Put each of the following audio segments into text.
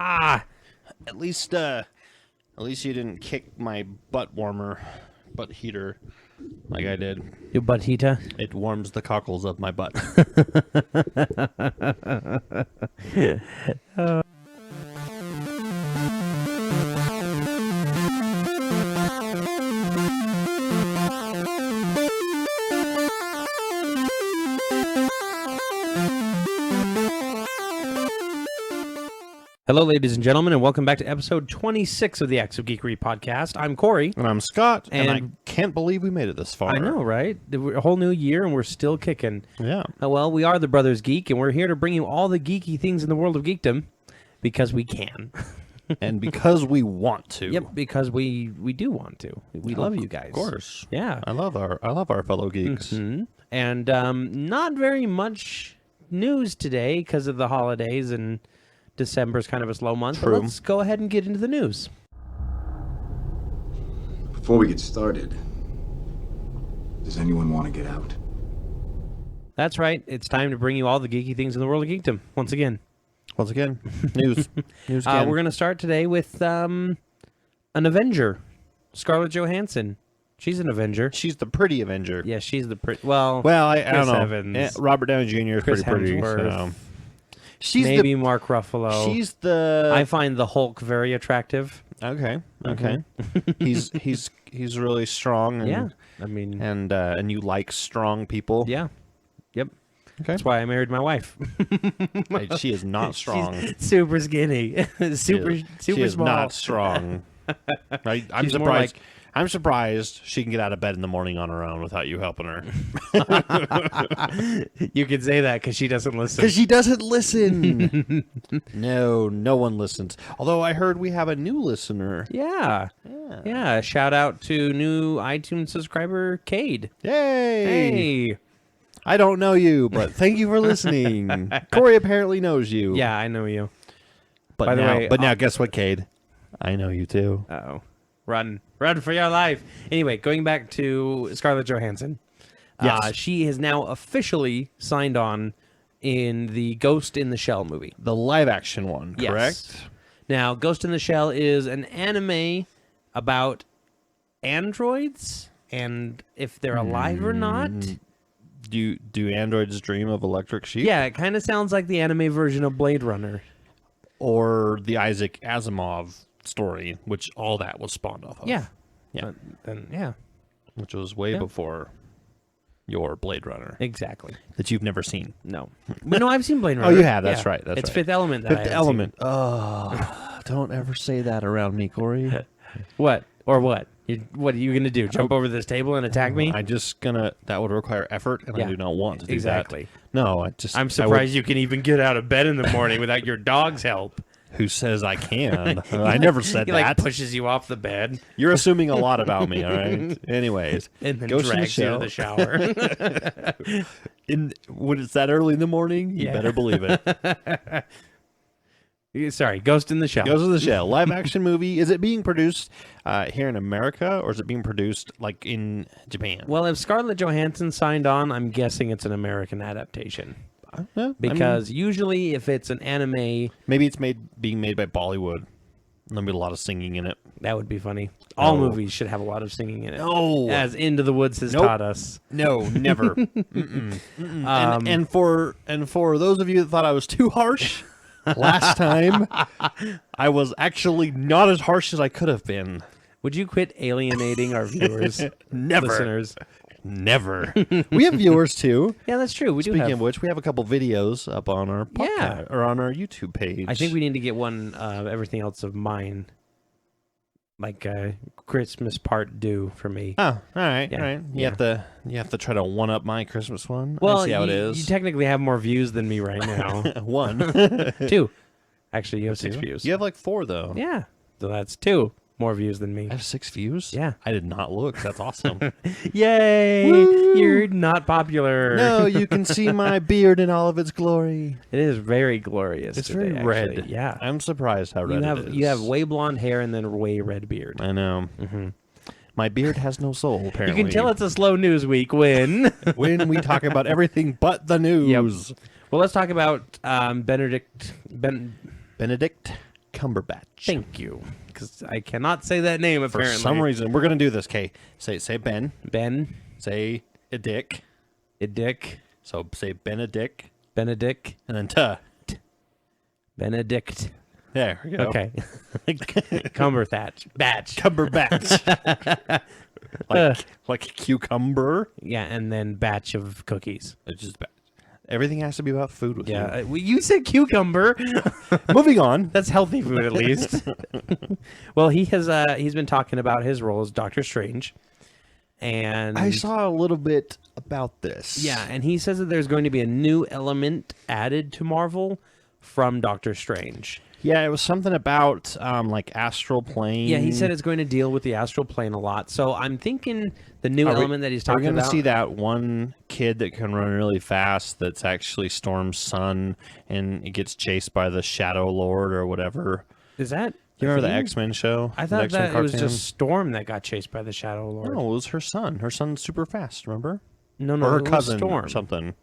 Ah! At least you didn't kick my butt heater, like I did. Your butt heater? It warms the cockles of my butt. Hello, ladies and gentlemen, and welcome back to episode 26 of the Acts of Geekery podcast. I'm Corey. And I'm Scott, and I can't believe we made it this far. I know, right? A whole new year, and we're still kicking. Yeah. Well, we are the Brothers Geek, and we're here to bring you all the geeky things in the world of geekdom, because we can. And because we want to. Yep, because we do want to. We love you guys. Of course. Yeah. I love our fellow geeks. Mm-hmm. And not very much news today because of the holidays, and December's kind of a slow month. True. But let's go ahead and get into the news. Before we get started, does anyone want to get out? That's right. It's time to bring you all the geeky things in the world of geekdom once again. News. News again. We're going to start today with an Avenger, Scarlett Johansson. She's an Avenger. She's the pretty Avenger. Yeah, she's the pretty. Well, I don't know. Evans. Robert Downey Jr. is Chris pretty. Hemsworth. So. She's maybe Mark Ruffalo. She's the. I find the Hulk very attractive. Okay. He's really strong. And, yeah, I mean, and you like strong people. Yeah. Yep. Okay. That's why I married my wife. She is not strong. She's super skinny. super she is small. not strong. I'm surprised. I'm surprised she can get out of bed in the morning on her own without you helping her. You can say that because she doesn't listen. Because she doesn't listen. No one listens. Although I heard we have a new listener. Yeah. Shout out to new iTunes subscriber, Cade. Yay! Hey. I don't know you, but thank you for listening. Corey apparently knows you. Yeah, I know you. But By the way, now guess what, Cade? I know you too. Uh-oh. Run for your life. Anyway, going back to Scarlett Johansson. Yes. She has now officially signed on in the Ghost in the Shell movie. The live action one, correct? Yes. Now, Ghost in the Shell is an anime about androids and if they're alive or not. Do androids dream of electric sheep? Yeah, it kind of sounds like the anime version of Blade Runner. Or the Isaac Asimov story, which all that was spawned off of. Yeah. Yeah. Which was way before your Blade Runner. Exactly. That you've never seen. No. But no, I've seen Blade Runner. Oh, you have. That's right. It's Fifth Element. That Fifth Element. Oh, don't ever say that around me, Corey. What? Or what? What are you going to do? Jump over this table and attack me? That would require effort, and I do not want to do exactly. that. No, I'm surprised you can even get out of bed in the morning without your dog's help. Who says I can? I never said he, that. He like pushes you off the bed. You're assuming a lot about me, all right? Anyways. And then drags you to the shower. When it's that early in the morning, you better believe it. Sorry, Ghost in the Shell. Ghost in the Shell. Live action movie. Is it being produced here in America, or is it being produced like in Japan? Well, if Scarlett Johansson signed on, I'm guessing it's an American adaptation. Because usually if it's an anime... Maybe it's being made by Bollywood. There'll be a lot of singing in it. That would be funny. All movies should have a lot of singing in it. No. As Into the Woods has taught us. No, never. And for those of you that thought I was too harsh last time, I was actually not as harsh as I could have been. Would you quit alienating our viewers? Never. Listeners? Never. We have viewers too. Yeah, that's true. Speaking of which, we have a couple videos up on our podcast or on our YouTube page. I think we need to get one of everything else of mine, like Christmas part due for me. Oh, all right, yeah. all right. You have to try to one up my Christmas one. Well, I see how it is. You technically have more views than me right now. One, 2. Actually, you have 6 views. You have like 4 though. Yeah, so that's 2. More views than me. I have 6 views? Yeah. I did not look. That's awesome. Yay! Woo! You're not popular. No, you can see my beard in all of its glory. It is very glorious. It's today, very red. Actually. Yeah. I'm surprised how red it is. You have way blonde hair and then way red beard. I know. Mm-hmm. My beard has no soul, apparently. You can tell it's a slow news week when... when we talk about everything but the news. Yep. Well, let's talk about Benedict Cumberbatch. Thank you, because I cannot say that name apparently. For some reason, we're gonna do this. Okay, say Ben. Ben. Say a dick. A dick. So say Benedict. Benedict. And then tuh. Benedict. There we go. Okay. Cumberbatch. Batch. Cumberbatch. like cucumber. Yeah, and then batch of cookies. It's just batch. Everything has to be about food with you. Yeah, you said cucumber. Moving on. That's healthy food at least. Well, he's been talking about his role as Doctor Strange. And I saw a little bit about this. Yeah, and he says that there's going to be a new element added to Marvel from Doctor Strange. Yeah, it was something about like astral plane. Yeah, he said it's going to deal with the astral plane a lot. So I'm thinking the new element that he's talking about. We're going to see that one kid that can run really fast that's actually Storm's son, and it gets chased by the Shadow Lord or whatever. Is that... You remember the X-Men show? I thought that it was just Storm that got chased by the Shadow Lord. No, it was her son. Her son's super fast, remember? No, or her it was cousin Storm. or something.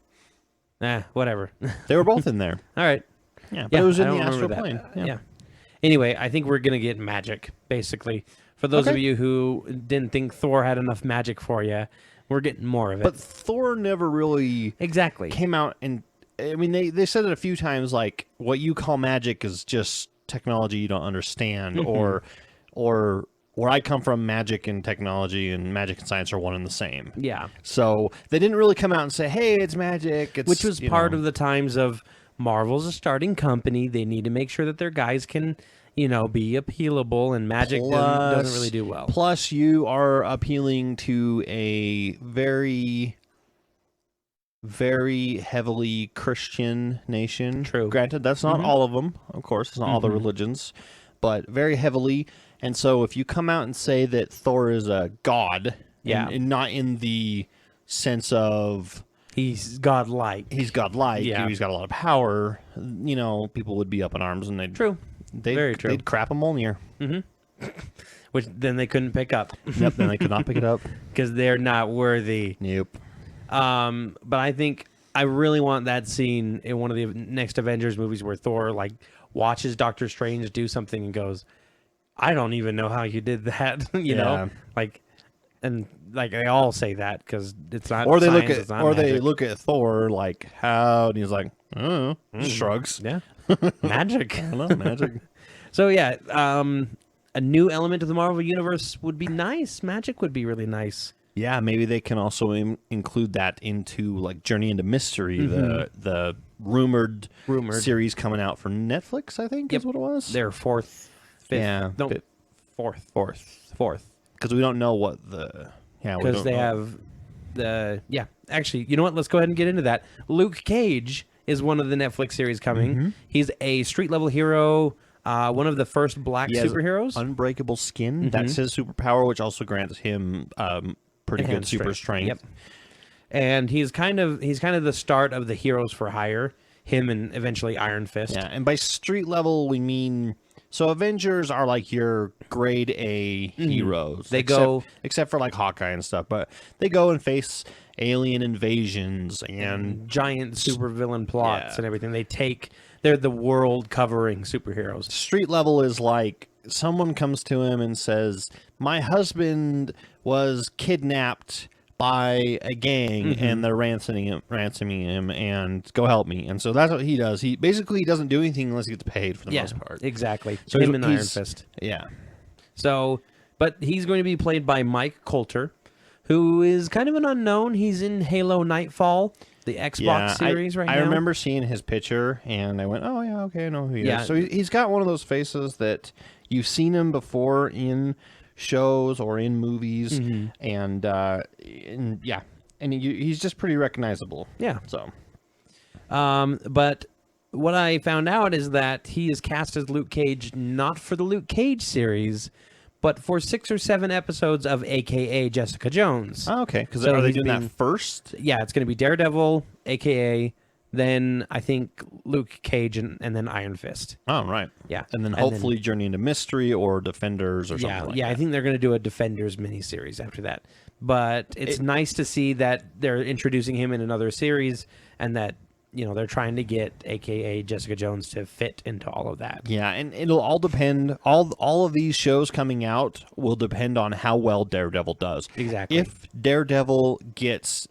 Whatever. They were both in there. All right. Yeah, but it was in the astral plane. Yeah. Anyway, I think we're going to get magic, basically. For those of you who didn't think Thor had enough magic for you, we're getting more of it. But Thor never really came out and... I mean, they said it a few times, like, what you call magic is just technology you don't understand, or where I come from, magic and technology and magic and science are one and the same. Yeah. So they didn't really come out and say, hey, it's magic. Which was part of the times of Marvel's a starting company. They need to make sure that their guys can, be appealable, and magic doesn't really do well. Plus, you are appealing to a very... very heavily Christian nation. True. Granted, that's not all of them, of course. It's not all the religions, but very heavily. And so if you come out and say that Thor is a god, and not in the sense of... He's godlike. He's got a lot of power, people would be up in arms, and they'd... True. Very true. They'd crap a Mjolnir. Mm-hmm. Which then they couldn't pick up. Yep, then they could not pick it up. Because they're not worthy. Nope. But I think I really want that scene in one of the next Avengers movies where Thor watches Doctor Strange do something and goes, "I don't even know how you did that," you know, and they all say that because it's not. Or they science, they look at Thor like how, and he's like, "Oh," shrugs. Yeah, magic. I don't know, magic. So yeah, a new element of the Marvel universe would be nice. Magic would be really nice. Yeah, maybe they can also include that into like Journey into Mystery, the rumored series coming out for Netflix. I think is what it was. Their fourth. Because we don't know what the because they have the Actually, you know what? Let's go ahead and get into that. Luke Cage is one of the Netflix series coming. Mm-hmm. He's a street level hero. One of the first black superheroes. Unbreakable skin. Mm-hmm. That's his superpower, which also grants him pretty good super strength. Yep. And he's kind of the start of the Heroes for Hire. Him and eventually Iron Fist. Yeah, and by street level we mean Avengers are like your grade A heroes. They except for like Hawkeye and stuff, but they go and face alien invasions and giant supervillain plots and everything. They're the world covering superheroes. Street level is like someone comes to him and says, "My husband was kidnapped by a gang and they're ransoming him, and go help me." And so that's what he does. He basically doesn't do anything unless he gets paid for the most part. Exactly. So him and Iron Fist. Yeah. So, but he's going to be played by Mike Coulter, who is kind of an unknown. He's in Halo Nightfall, the Xbox series right now. I remember seeing his picture and I went, "Oh yeah, okay, I know who he is." So he's got one of those faces that you've seen him before in shows or in movies, and he's just pretty recognizable. Yeah. So, but what I found out is that he is cast as Luke Cage not for the Luke Cage series, but for 6 or 7 episodes of AKA Jessica Jones. Oh, okay. Because are they doing that first? Yeah, it's going to be Daredevil, AKA. Then I think Luke Cage and then Iron Fist. Oh, right. Yeah. And then hopefully Journey into Mystery or Defenders or something like that. Yeah, I think they're going to do a Defenders miniseries after that. But it's nice to see that they're introducing him in another series and that they're trying to get AKA Jessica Jones to fit into all of that. Yeah, and it'll all depend. All of these shows coming out will depend on how well Daredevil does. Exactly. If Daredevil gets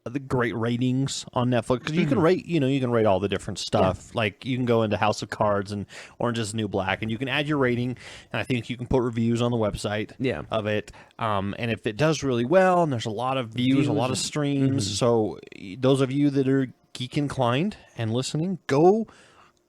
the great ratings on Netflix, because you can rate, you can rate all the different stuff. Yeah. Like you can go into House of Cards and Orange is the New Black, and you can add your rating, and I think you can put reviews on the website of it. And if it does really well, and there's a lot of views, a lot of streams, so those of you that are geek inclined and listening, go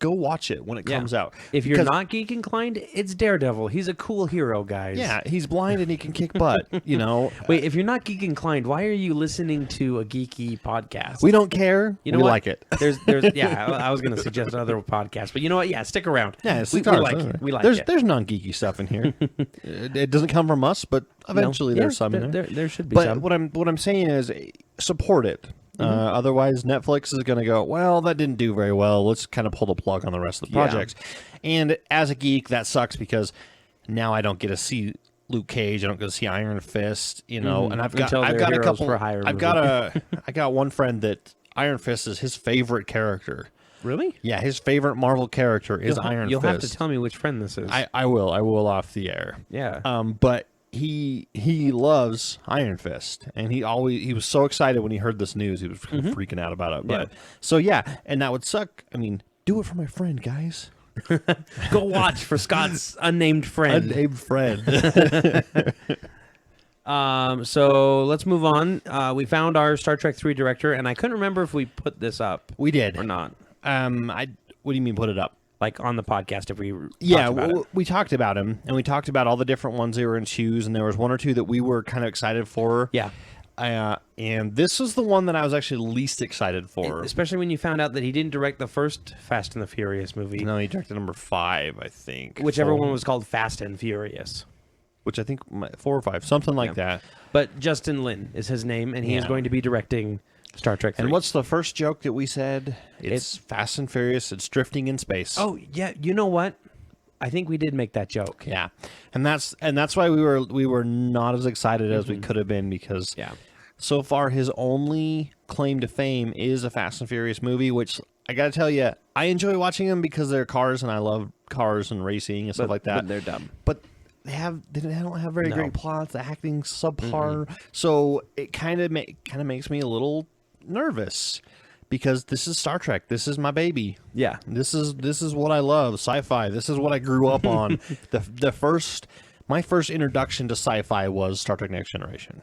watch it when it comes out. If you're not geek inclined, it's Daredevil. He's a cool hero, guys. Yeah, he's blind and he can kick butt, Wait, if you're not geek inclined, why are you listening to a geeky podcast? We don't care. You know we what? like it. There's I was going to suggest another podcast, but you know what? Yeah, stick around. Yeah, we like it. We like it. There's non-geeky stuff in here. It doesn't come from us, but eventually there's some in there. There should be but some. What I'm saying is support it. Otherwise, Netflix is going to go, well, that didn't do very well. Let's kind of pull the plug on the rest of the projects. And as a geek, that sucks because now I don't get to see Luke Cage. I don't get to see Iron Fist. And I've got a couple. I got one friend that Iron Fist is his favorite character. Really? Yeah, his favorite Marvel character is Iron Fist. You'll have to tell me which friend this is. I will off the air. Yeah. But he loves Iron Fist, and he was so excited when he heard this news. He was freaking out about it. But so and that would suck. I mean, do it for my friend, guys. Go watch for Scott's unnamed friend. So let's move on. We found our Star Trek 3 director, and I couldn't remember if we put this up. We did or not. What do you mean put it up? Like on the podcast, if we we talked about him, and we talked about all the different ones they were in shoes, and there was one or two that we were kind of excited for. Yeah. And this was the one that I was actually least excited for. Especially when you found out that he didn't direct the first Fast and the Furious movie. No, he directed number 5, I think. Whichever one was called Fast and Furious. Which I think 4 or 5, something like that. But Justin Lin is his name, and he is going to be directing Star Trek 3. And what's the first joke that we said? It's Fast and Furious. It's drifting in space. Oh, yeah. You know what? I think we did make that joke. Yeah. And that's why we were not as excited as we could have been, because so far his only claim to fame is a Fast and Furious movie, which I got to tell you, I enjoy watching them because they're cars and I love cars and racing and stuff like that. But they're dumb. But they don't have very great plots. The acting subpar. So it kind of makes me a little nervous, because this is Star Trek. This is my baby. Yeah. This is what I love. Sci-fi. This is what I grew up on. My first introduction to sci-fi was Star Trek Next Generation.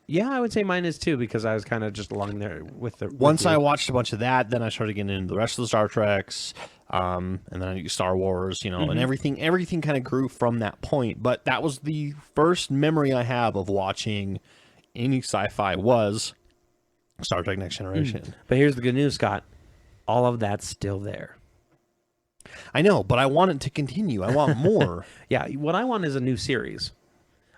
Yeah, I would say mine is too, because I was kind of just along there with the. Once I watched a bunch of that, then I started getting into the rest of the Star Treks, and then Star Wars, and everything kind of grew from that point. But that was the first memory I have of watching any sci-fi was Star Trek Next Generation. But here's the good news, Scott. All of that's still there. I know, but I want it to continue. I want more. Yeah, what I want is a new series.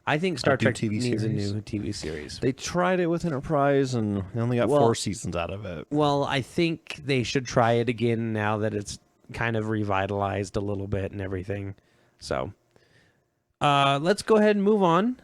I think Star Trek TV needs series. a new TV series. They tried it with Enterprise, and they only got 4 seasons out of it. Well, I think they should try it again now that it's kind of revitalized a little bit and everything. So, let's go ahead and move on.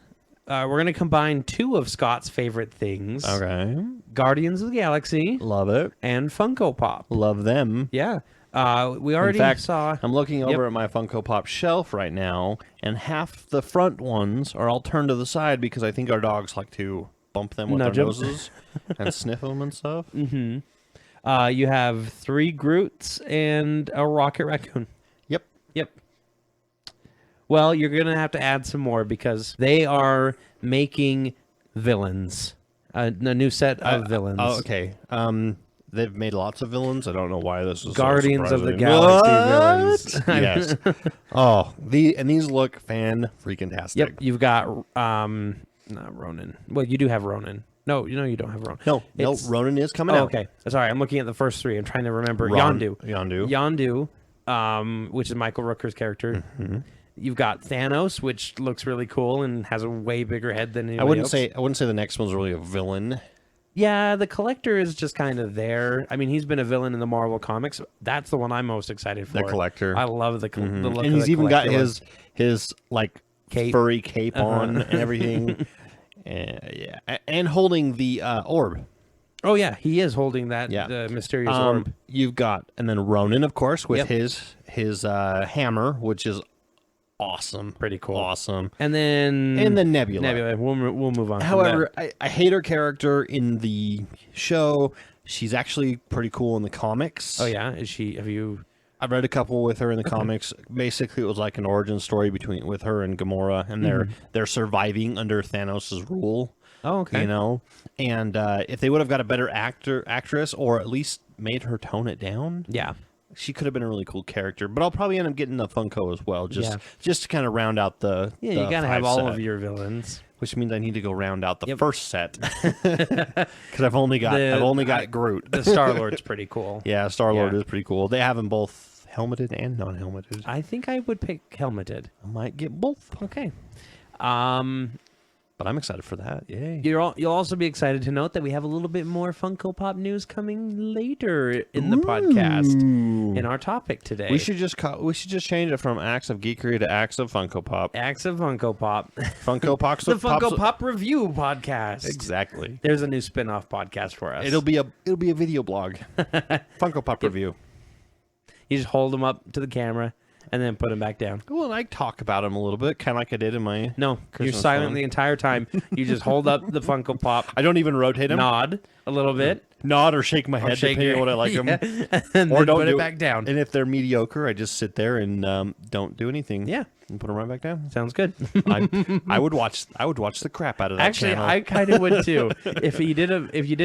We're going to combine 2 of Scott's favorite things. Okay. Guardians of the Galaxy. Love it. And Funko Pop. Love them. Yeah. We already saw... I'm looking over at my Funko Pop shelf right now, and half the front ones are all turned to the side because I think our dogs like to bump them with their noses and sniff them and stuff. Mm-hmm. You have 3 Groots and a Rocket Raccoon. Yep. Well, you're going to have to add some more because they are making villains. A new set of villains. Oh, okay. They've made lots of villains. I don't know why this is Guardians so of the Galaxy villains. Yes. Oh, these look fan-freaking-tastic. Yep. You've got not Ronan. Well, you do have Ronan. No, you don't have Ronan. No, Ronan is coming out. Okay. Sorry, I'm looking at the first 3. I'm trying to remember. Yondu, which is Michael Rooker's character. Mm-hmm. You've got Thanos, which looks really cool and has a way bigger head than anybody else. I wouldn't say the next one's really a villain. Yeah, the Collector is just kind of there. I mean, he's been a villain in the Marvel comics. That's the one I'm most excited for. The Collector. I love the look and of he's the even got Collector his like cape. Furry cape on and everything. And holding the orb. Oh yeah, he is holding that Yeah. the mysterious orb. You've got, and then Ronan, of course, with Yep. his hammer, which is awesome. Pretty cool. Awesome. And then Nebula. Nebula. We'll move on. from However, that. I hate her character in the show. She's actually pretty cool in the comics. Oh yeah, is she? Have you? I've read a couple with her in the comics. Basically, it was like an origin story with her and Gamora, and they're surviving under Thanos' rule. Oh okay. You know, and if they would have got a better actress, or at least made her tone it down, Yeah. she could have been a really cool character. But I'll probably end up getting the Funko as well, just Yeah. to kind of round out the Yeah, the you gotta have 5 all set, of your villains. which means I need to go round out the Yep. first set because I've only got Groot. The Star Lord's pretty cool. Yeah, Star Lord Yeah. is pretty cool. They have them both helmeted and non-helmeted. I think I would pick helmeted. I might get both, Okay. but I'm excited for that. Yay! You'll also be excited to note that we have a little bit more Funko Pop news coming later in the podcast in our topic today. We should just change it from Acts of Geekery to Acts of Funko Pop. Acts of Funko Pop. Funko Pops. The Funko Pop Review Podcast. Exactly. There's a new spin-off podcast for us. It'll be a video blog. Funko Pop review. You just hold them up to the camera and then put them back down. Well, and I talk about them a little bit, kind of like I did in my. No, you're Christmas silent one. the entire time. You just hold up the Funko Pop, I don't even rotate them. nod a little bit, Nod or shake my head, shake depending your- on what I like them. Yeah, and Or then don't put do it back down. And if they're mediocre, I just sit there and don't do anything. Yeah, And put them right back down. sounds good. I would watch the crap out of that Actually, channel. I kind of would too. If you did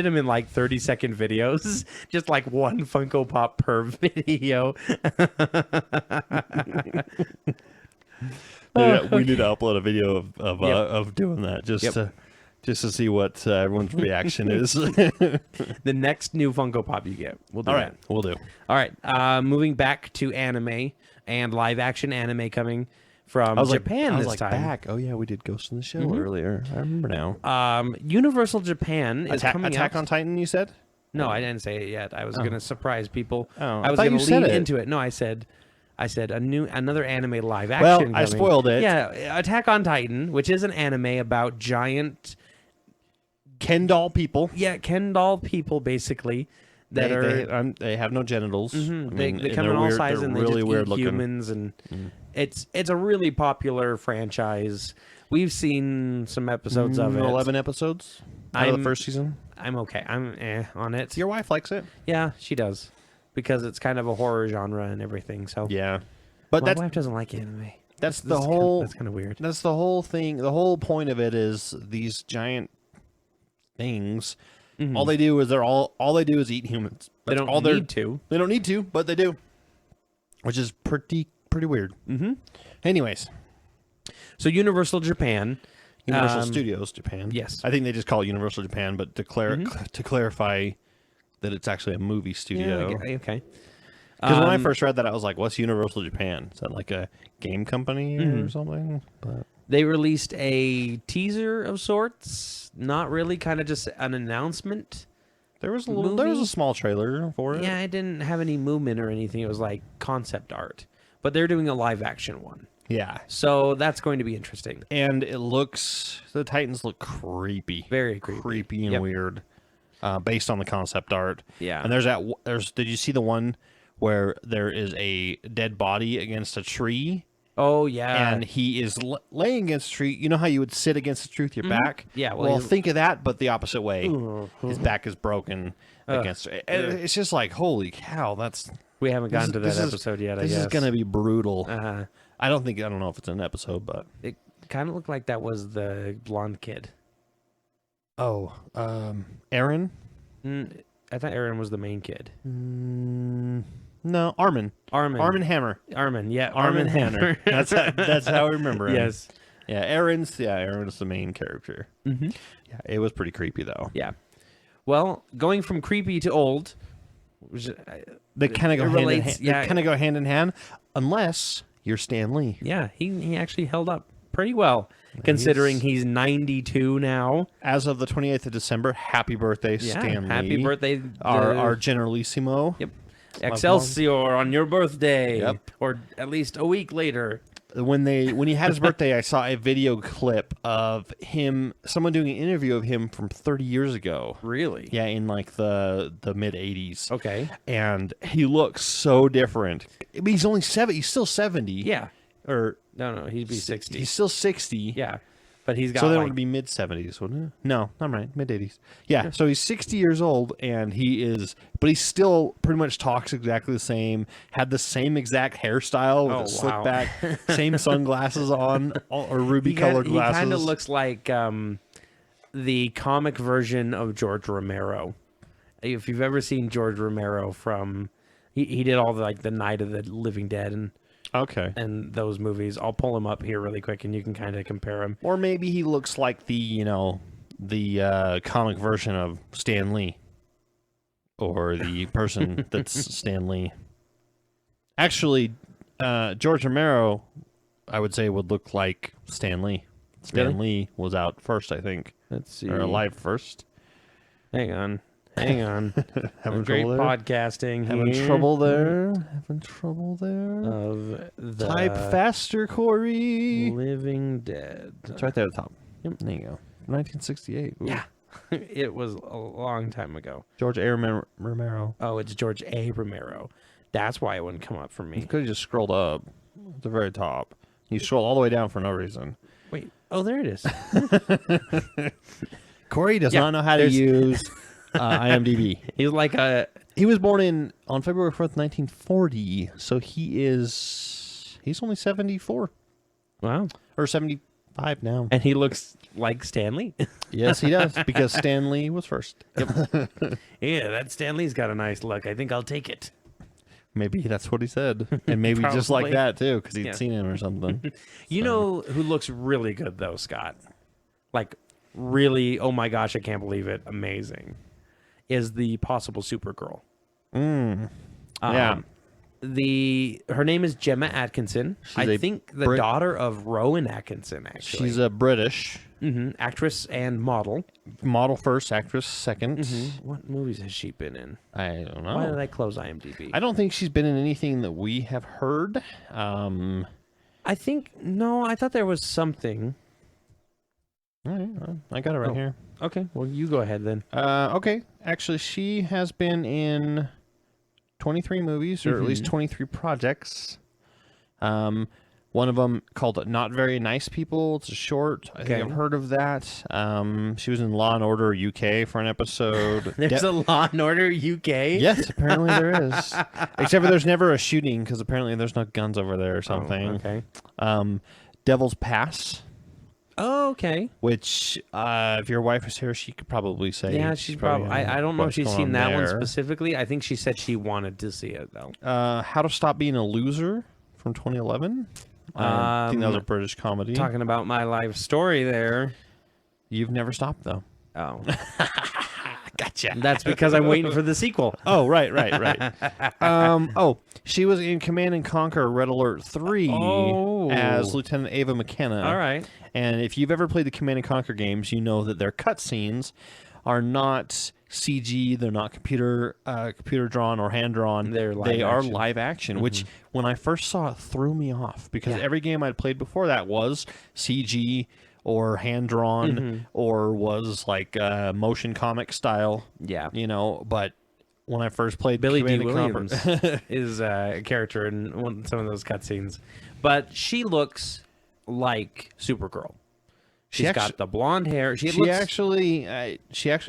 them in like 30-second videos, just like one Funko Pop per video. We need to upload a video of doing that just to see what everyone's reaction is. The next new Funko Pop you get, we'll do All that. right, we'll do. All right, moving back to anime and live action anime coming from Japan this time. Back. Oh yeah, we did Ghost in the Shell earlier. I remember now. Universal Japan is coming Attack out. on Titan, you said? No, I didn't say it yet. I was going to surprise people. Oh, I was I thought going you to said lead it. into it. No, I said another anime live action. Well, I coming. spoiled it. Yeah, Attack on Titan, which is an anime about giant, Ken doll people. yeah, Ken doll people basically that They have no genitals. they and come in they're all weird, sizes they're and they really just weird eat looking. humans, and it's a really popular franchise. We've seen some episodes of it. 11 episodes out of the I'm- first season. I'm okay. I'm on it. Your wife likes it. Yeah, she does, because it's kind of a horror genre and everything. So Yeah, but my wife doesn't like anime. that's the That's whole. That's kind of weird. That's the whole thing. The whole point of it is these giant things. Mhm. All they do is all they do is eat humans. They That's don't all they're- need to. They don't need to, but they do, which is pretty weird. Mm-hmm. Anyways, So Universal Japan. Universal Studios Japan. yes. I think they just call it Universal Japan, but to clarify that it's actually a movie studio. Yeah, okay. Because when I first read that, I was like, "What's Universal Japan? Is that like a game company Mm-hmm. or something?" But They released a teaser of sorts. Not really, kind of just an announcement. there was a small trailer for it. Yeah, it didn't have any movement or anything. It was like concept art. But they're doing a live action one. Yeah. So that's going to be interesting. And the Titans look creepy. Very creepy. And Yep. weird. Based on the concept art. Yeah. And did you see the one where there is a dead body against a tree? Oh, yeah. And he is laying against a tree. You know how you would sit against a tree with your back? Yeah, well, Well, he's- think of that, but the opposite way. His back is broken against it. And it's just like, holy cow, we haven't gotten to that this is- episode yet, I guess. this is going to be brutal. Uh-huh. I don't know if it's an episode, but It kind of looked like that was the blonde kid. Aaron? I thought Aaron was the main kid. No, Armin. Armin Hammer. Armin, yeah. Armin Hammer. That's how I remember him. Yes. Yeah, Aaron's the main character. Mm-hmm. Yeah, it was pretty creepy though. Yeah. Well, going from creepy to old, which, They kind of go it hand in relates- hand. yeah. They kind of go hand in hand, unless you're Stan Lee. yeah, he actually held up pretty well, considering he's 92 now. As of the 28th of December, happy birthday, Yeah, Stan Lee. happy birthday. Our Generalissimo. Yep. Excelsior on your birthday. Yep. Or at least a week later. when he had his birthday, I saw a video clip of someone doing an interview of him from 30 years ago. Really? Yeah, in like the mid 80s. Okay. And he looks so different. I mean, he's only 70. He's still 70. Yeah. Or No, he'd be 60. He's still 60. Yeah. But he's got So then like, it would be mid 70s, wouldn't it? No, I'm right. Mid 80s. Yeah. So he's 60 years old, and but he still pretty much talks exactly the same. Had the same exact hairstyle with a slick back, same sunglasses on, or ruby colored glasses. He kind of looks like the comic version of George Romero. If you've ever seen George Romero from, he did all the Night of the Living Dead and those movies. I'll pull him up here really quick, and you can kind of compare him. Or maybe he looks like the comic version of Stan Lee, or the person that's Stan Lee. Actually, George Romero, I would say, would look like Stan Lee. Stan Lee was out first, I think. Let's see. Or alive first. Hang on. Having Great trouble there? podcasting here. Having trouble there? Of the Type faster, Corey. Living Dead. It's right there at the top. Yep. There you go. 1968. Ooh. Yeah. It was a long time ago. George A. Romero. Oh, it's George A. Romero. That's why it wouldn't come up for me. You could have just scrolled up at the very top. You scroll all the way down for no reason. Wait. Oh, there it is. Corey does not know how to use IMDb. He's like He was born on February 4th, 1940. So he's only 74. Wow. Or 75 now. And he looks like Stanley. Yes, he does, because Stan Lee was first. Yep. Yeah, that Stanley's got a nice look. I think I'll take it. Maybe that's what he said. And maybe just like Probably. that, too, because he'd seen him or something. You know who looks really good, though, Scott? Like, really, oh my gosh, I can't believe it. Amazing. Is the possible Supergirl. Yeah. Her name is Gemma Atkinson. I think the daughter of Rowan Atkinson, actually. She's a British. Actress and model. Model first, actress second. What movies has she been in? I don't know. Why did I close IMDb? I don't think she's been in anything that we have heard. I thought there was something. All right, I got it right here. Okay, well, you go ahead then. Okay. Actually, she has been in 23 movies, or at least 23 projects. One of them called Not Very Nice People. It's a short. I think I've heard of that. She was in Law & Order UK for an episode. There's a Law & Order UK? Yes, apparently there is. Except for there's never a shooting, because apparently there's no guns over there or something. Oh, okay. Devil's Pass. Oh, okay. Which, if your wife was here, she could probably say. Yeah, she's probably. I don't know if she's seen that one specifically. I think she said she wanted to see it, though. How to Stop Being a Loser from 2011. I think that was a British comedy. Talking about my life story there. You've never stopped, though. Oh. Gotcha. That's because I'm waiting for the sequel. Oh, right. She was in Command and Conquer Red Alert 3 as Lieutenant Ava McKenna. All right. And if you've ever played the Command and Conquer games, you know that their cutscenes are not CG. They're not computer drawn or hand drawn. They are live action, which when I first saw it threw me off, because every game I'd played before that was CG or hand drawn or was like motion comic style. Yeah, but when I first played Billy D. Command Williams is a character in some of those cutscenes, but she looks like Supergirl. She's got the blonde hair. She actually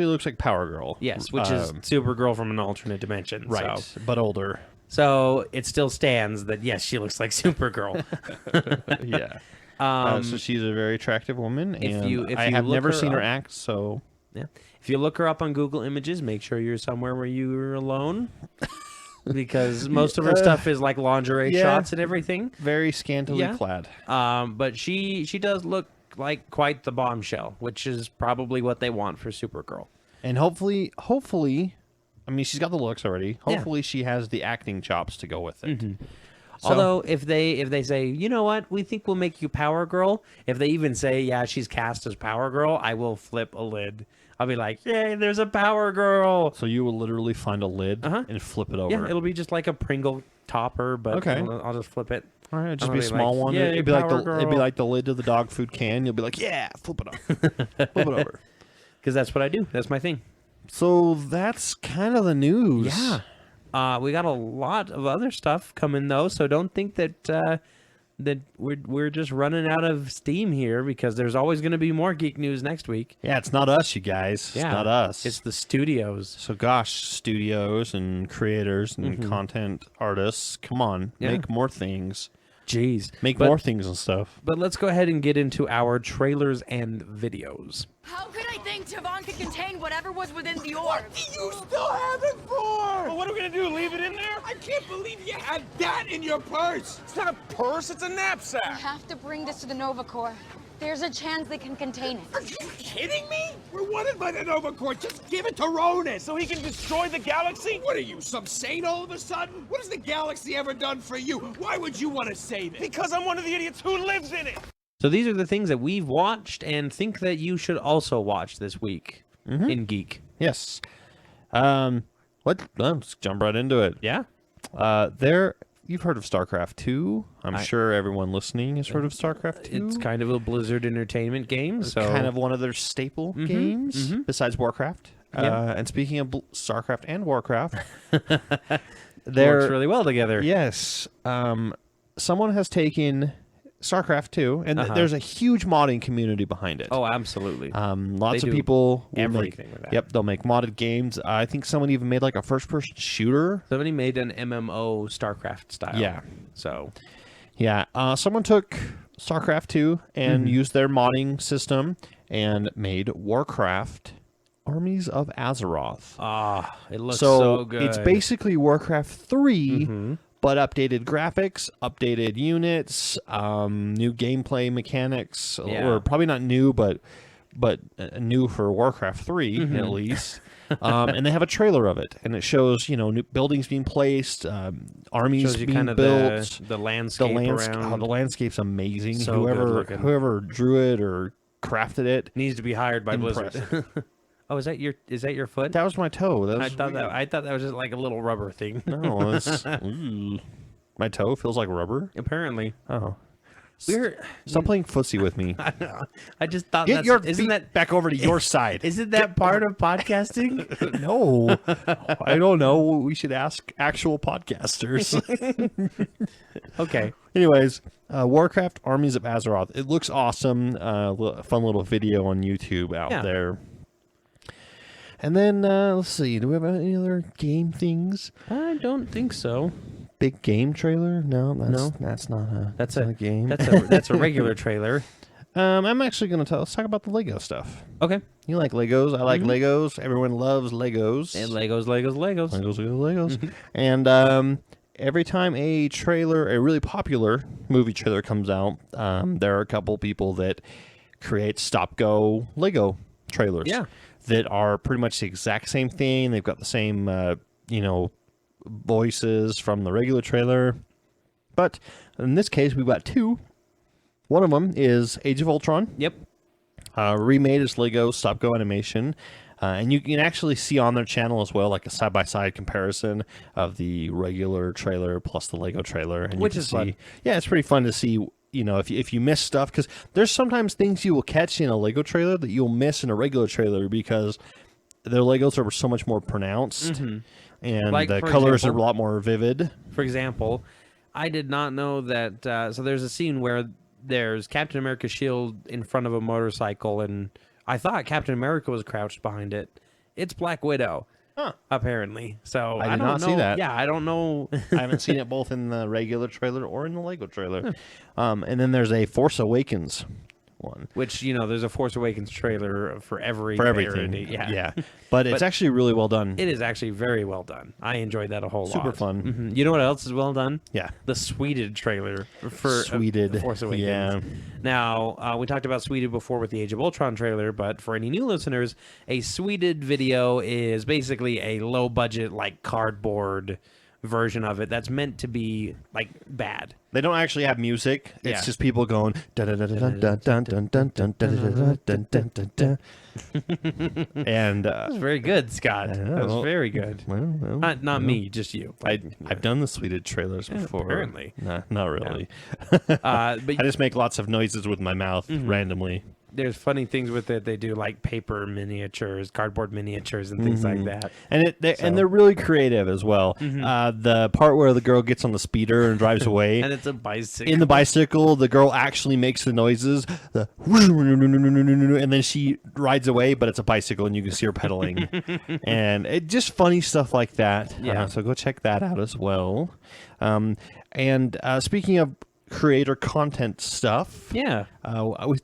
looks like Power Girl. Yes, which is Supergirl from an alternate dimension. Right, so. But older. So it still stands that, yes, she looks like Supergirl. Yeah. So she's a very attractive woman, and I have never seen her act, so... Yeah. If you look her up on Google Images, make sure you're somewhere where you're alone. Because most of her stuff is like lingerie shots and everything. Very scantily clad. But she does look like quite the bombshell, which is probably what they want for Supergirl. And hopefully, I mean, she's got the looks already. Hopefully she has the acting chops to go with it. So, although if they say, you know what, we think we'll make you Power Girl, if they even say, yeah, she's cast as Power Girl, I will flip a lid. I'll be like, yay, there's a Power Girl. So you will literally find a lid and flip it over. Yeah, it'll be just like a Pringle topper, but Okay. I'll just flip it. All right, just I'm be a gonna be small like, one. "Yay, It'd be like Power it'd be Girl." like the lid of the dog food can. You'll be like, yeah, flip it over, flip it over. Because that's what I do. That's my thing. So that's kind of the news. Yeah. We got a lot of other stuff coming though, so don't think that that we're just running out of steam here, because there's always going to be more geek news next week. Yeah, it's not us, you guys. It's not us. It's the studios. So gosh, studios and creators and content artists, come on, make more things. Jeez. Make more things and stuff. But let's go ahead and get into our trailers and videos. How could I think Tavon could contain whatever was within the orb? What do you still have it for? Well, what are we gonna do, leave it in there? I can't believe you had that in your purse. It's not a purse, it's a knapsack. We have to bring this to the Nova Corps. There's a chance they can contain it. Are you kidding me? We're wanted by the Nova Corps. Just give it to Ronan. So he can destroy the galaxy? What are you, some saint all of a sudden? What has the galaxy ever done for you? Why would you want to save it? Because I'm one of the idiots who lives in it. So these are the things that we've watched and think that you should also watch this week in Geek. Yes. Let's jump right into it. Yeah? You've heard of StarCraft 2. I'm sure everyone listening has heard of StarCraft 2. It's kind of a Blizzard Entertainment game, so kind of one of their staple games besides Warcraft. And speaking of StarCraft and Warcraft, works really well together. Yes. Someone has taken StarCraft 2, and there's a huge modding community behind it. Oh, absolutely. Lots They of do people will everything make, with that. Yep, they'll make modded games. I think someone even made like a first-person shooter. Somebody made an MMO StarCraft style. Yeah. So Yeah, someone took StarCraft 2 and used their modding system and made Warcraft Armies of Azeroth. it looks so good. It's basically Warcraft 3, but updated graphics, updated units, new gameplay mechanics, or probably not new, but new for Warcraft 3 at least. And they have a trailer of it, and it shows new buildings being placed, armies shows you being kind of built. the landscape around. The landscape's amazing. So good looking. Whoever drew it or crafted it Needs to be hired by Impressive. Blizzard. Oh, is that your foot? That was my toe. That I was thought that was just like a little rubber thing. No, it's, ooh. My toe feels like rubber. Apparently. Oh, We're stop playing footsie with me. I just thought Get that's your isn't feet that back over to your side. isn't that part of podcasting? No, I don't know. We should ask actual podcasters. Okay. Anyways, Warcraft Armies of Azeroth. It looks awesome. Fun little video on YouTube out there. And then let's see. Do we have any other game things? I don't think so. Big game trailer? No, that's not a. That's not a a game. That's a regular trailer. I'm actually going to let's talk about the Lego stuff. Okay. You like Legos? I like Legos. Everyone loves Legos. And Legos. Legos. And every time a really popular movie trailer comes out, there are a couple people that create stop-go Lego trailers. Yeah. That are pretty much the exact same thing. They've got the same, voices from the regular trailer. But in this case, we've got two. One of them is Age of Ultron. Yep. Remade as Lego stop-go animation. And you can actually see on their channel as well, like a side-by-side comparison of the regular trailer plus the Lego trailer. And Which you can is fun. see, yeah, it's pretty fun to see, if you miss stuff. Because there's sometimes things you will catch in a Lego trailer that you'll miss in a regular trailer because their Legos are so much more pronounced. And Like, the for colors example- are a lot more vivid. For example, I did not know that. So there's a scene where there's Captain America's shield in front of a motorcycle, and I thought Captain America was crouched behind it. It's Black Widow, apparently. So I did don't not know. see that. Yeah, I don't know. I haven't seen it both in the regular trailer or in the Lego trailer. And then there's a Force Awakens one. Which, there's a Force Awakens trailer for everything. Parody. Yeah. But it's actually really well done. It is actually very well done. I enjoyed that a whole lot. Super fun. Mhm. You know what else is well done? Yeah. The Sweeted trailer for Sweeted. Force Awakens. Yeah. Now, we talked about Sweeted before with the Age of Ultron trailer, but for any new listeners, a Sweeted video is basically a low-budget, like, cardboard version of it that's meant to be like bad. They don't actually have music. It's Yeah. just people going dun dun dun dun dun dun dun dun dun dun dun dun dun dun. And That was very good, Scott. That was very good. well, Not me, just you. I've done the Swedish trailers before. apparently. Nah, not really. But I just make lots of noises with my mouth randomly. there's funny things with it. They do like paper miniatures, cardboard miniatures, and things like that. And they're really creative as well. The part where the girl gets on the speeder and drives away. And it's a bicycle. In the bicycle, the girl actually makes the noises, and then she rides away, but it's a bicycle, and you can see her pedaling. And it just funny stuff like that. Yeah. So go check that out as well. And speaking of creator content stuff, Yeah.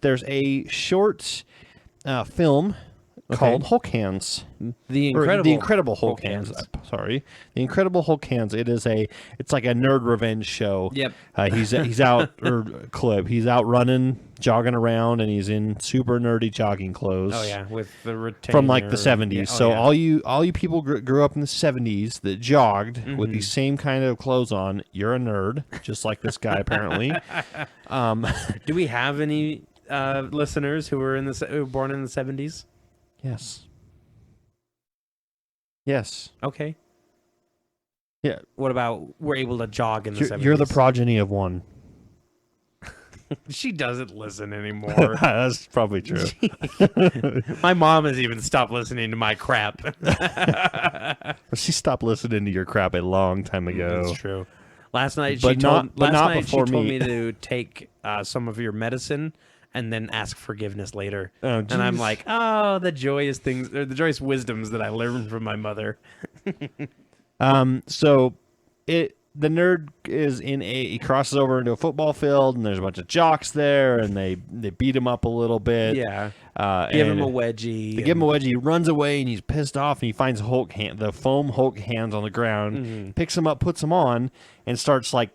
there's a short film called Hulk Hands. The Or Incredible, The Incredible Hulk Hands. Sorry, The Incredible Hulk Hands. It's like a nerd revenge show. Yep. He's out He's out running, jogging around, and he's in super nerdy jogging clothes. Oh yeah, with the retainer. From like the 70s. Yeah. So yeah. all you people grew up in the 70s that jogged with these same kind of clothes on, you're a nerd, just like this guy apparently. Do we have any listeners who were who were born in the 70s? Yes. Yes. Okay. Yeah. What about we're able to jog in the 70s? You're the progeny of one. She doesn't listen anymore. That's probably true. My mom has even stopped listening to my crap. She stopped listening to your crap a long time ago. That's true. Last night But she told not she before told me. me to take some of your medicine and then ask forgiveness later. Oh, and I'm jeez. like, oh, the joyous things, or the joyous wisdoms that I learned from my mother. So the nerd is he crosses over into a football field, and there's a bunch of jocks there, and they beat him up a little bit. Yeah. Give him and a wedgie. They give him a wedgie. He runs away, and he's pissed off, and he finds the foam Hulk hands on the ground, picks him up, puts him on, and starts like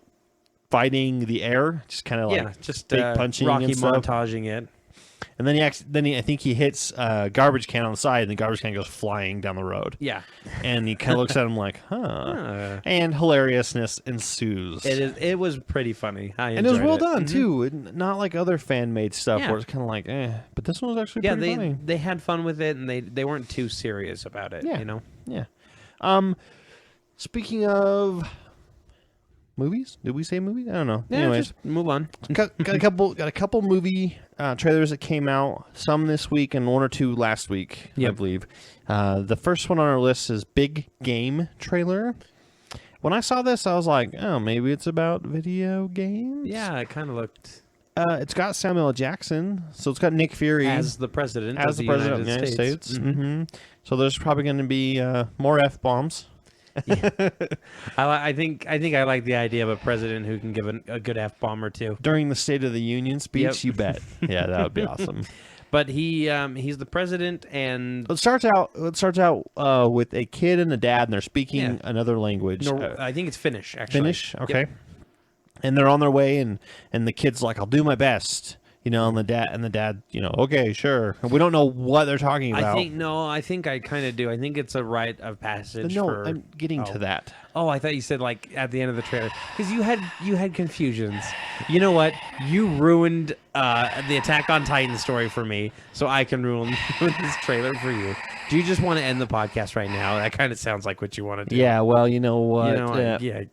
fighting the air, just kind of like just fake punching Rocky and stuff. montaging it. And then I think he hits a garbage can on the side, and the garbage can goes flying down the road. Yeah. And he kind of looks at him like, huh. And hilariousness ensues. It was pretty funny. And it was well done, too. Not like other fan-made stuff Yeah. where it's kind of like, But this one was actually Yeah, pretty funny. they had fun with it, and they weren't too serious about it, Yeah. you know? Yeah. Speaking of movies, did we say movies? I don't know. Yeah, Anyways, just move on. got a couple movie trailers that came out. Some this week and one or two last week, I Yep. believe. The first one on our list is Big Game trailer. When I saw this, I was like, oh, maybe it's about video games. Yeah, it kind of looked It's got Samuel L. Jackson, so it's got Nick Fury as the president of the president of the United States. Mm-hmm. So there's probably going to be more F-bombs. I think I like the idea of a president who can give a good F-bomb or two. During the State of the Union speech, Yep. you bet. Yeah, that would be awesome. But he's the president, and It starts out with a kid and a dad, and they're speaking another language. I think it's Finnish, actually. Finnish, okay. Yep. And they're on their way, and the kid's like, "I'll do my best," and the dad, okay, sure. And we don't know what they're talking about. I think I kind of do. I think it's a rite of passage. No, for, I'm getting to that. Oh, I thought you said like at the end of the trailer because you had confusions. You know what? You ruined the Attack on Titan story for me, so I can ruin this trailer for you. Do you just want to end the podcast right now? That kind of sounds like what you want to do. Yeah, well, you know what? Yeah.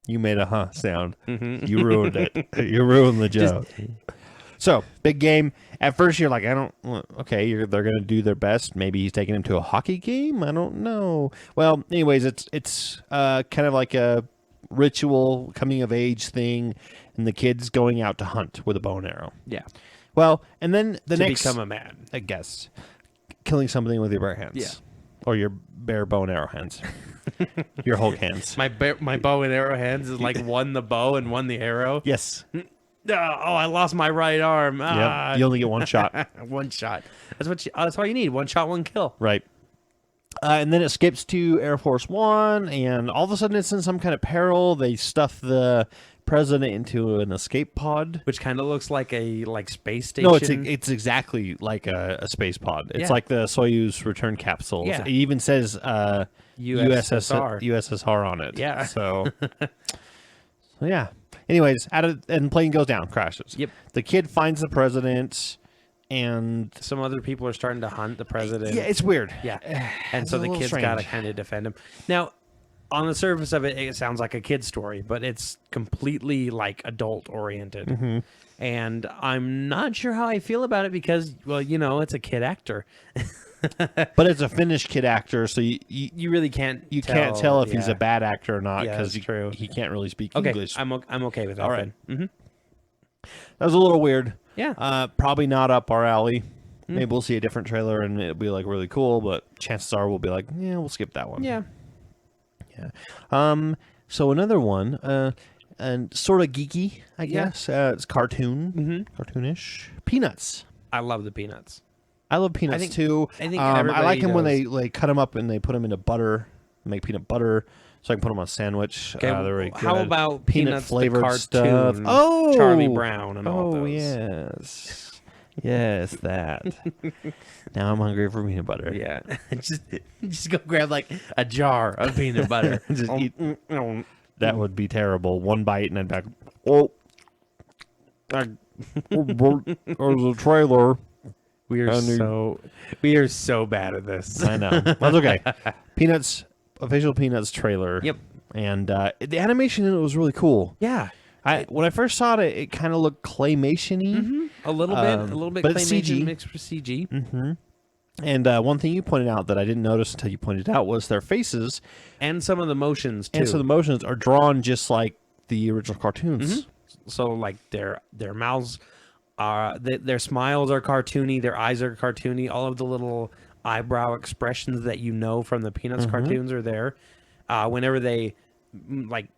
You made a sound. Mm-hmm. You ruined it. You ruined the joke. So, Big Game. At first, you're like, they're going to do their best. Maybe he's taking him to a hockey game. I don't know. Well, anyways, it's kind of like a ritual coming of age thing, and the kid's going out to hunt with a bow and arrow. Yeah. Well, and then To become a man. I guess, killing something with your bare hands. Yeah. Or your bare bow and arrow hands. Your Hulk hands. My bow and arrow hands is like one the bow and one the arrow. Yes. Oh, I lost my right arm. Yep. You only get one shot. One shot. That's all you need. One shot, one kill. Right. And then it skips to Air Force One, and all of a sudden it's in some kind of peril. They stuff the president into an escape pod. Which kind of looks like a space station. No, it's exactly like a space pod. It's Yeah. like the Soyuz return capsules. Yeah. It even says USSR. USSR on it. Yeah. So yeah. Anyways, and plane goes down, crashes. Yep. The kid finds the president, and Some other people are starting to hunt the president. yeah, it's weird. Yeah. And It's so a the little kid's got to strange. kind of defend him. Now, on the surface of it, it sounds like a kid's story, but it's completely like adult oriented. Mm-hmm. And I'm not sure how I feel about it because, well, it's a kid actor. But it's a Finnish kid actor, so You really can't. can't tell if he's yeah. a bad actor or not Yeah, because that's true. he can't really speak Okay, English. I'm okay with that. All right. Then. That was a little weird. Yeah. Probably not up our alley. Hmm. Maybe we'll see a different trailer and it'll be like really cool, but chances are we'll be like, yeah, we'll skip that one. Yeah. Yeah. So another one, and sort of geeky, I guess. It's cartoon, cartoonish. Peanuts. I love the Peanuts. I love peanuts too. I think I everybody like them when does. they like cut them up and they put them into butter, make peanut butter, so I can put them on a sandwich. Okay, they're really how good. about peanut Peanuts, the flavored stuff? cartoon, Oh, Charlie Brown and all those. yes, yes, that. Now I'm hungry for peanut butter. Yeah. just go grab like a jar of peanut butter. Just eat. That would be terrible. One bite and then back. Oh, there's a trailer. We are so bad at this. I know. That's okay. Peanuts, official Peanuts trailer. Yep. And the animation in it was really cool. Yeah. When I first saw it, it kind of looked claymation-y. A little bit but it's claymation CG. mixed with CG. And one thing you pointed out that I didn't notice until you pointed it out was their faces And some of the motions too. and so the motions are drawn just like the original cartoons. So like their mouths are their smiles are cartoony, their eyes are cartoony, all of the little eyebrow expressions that from the Peanuts cartoons are there. Whenever they like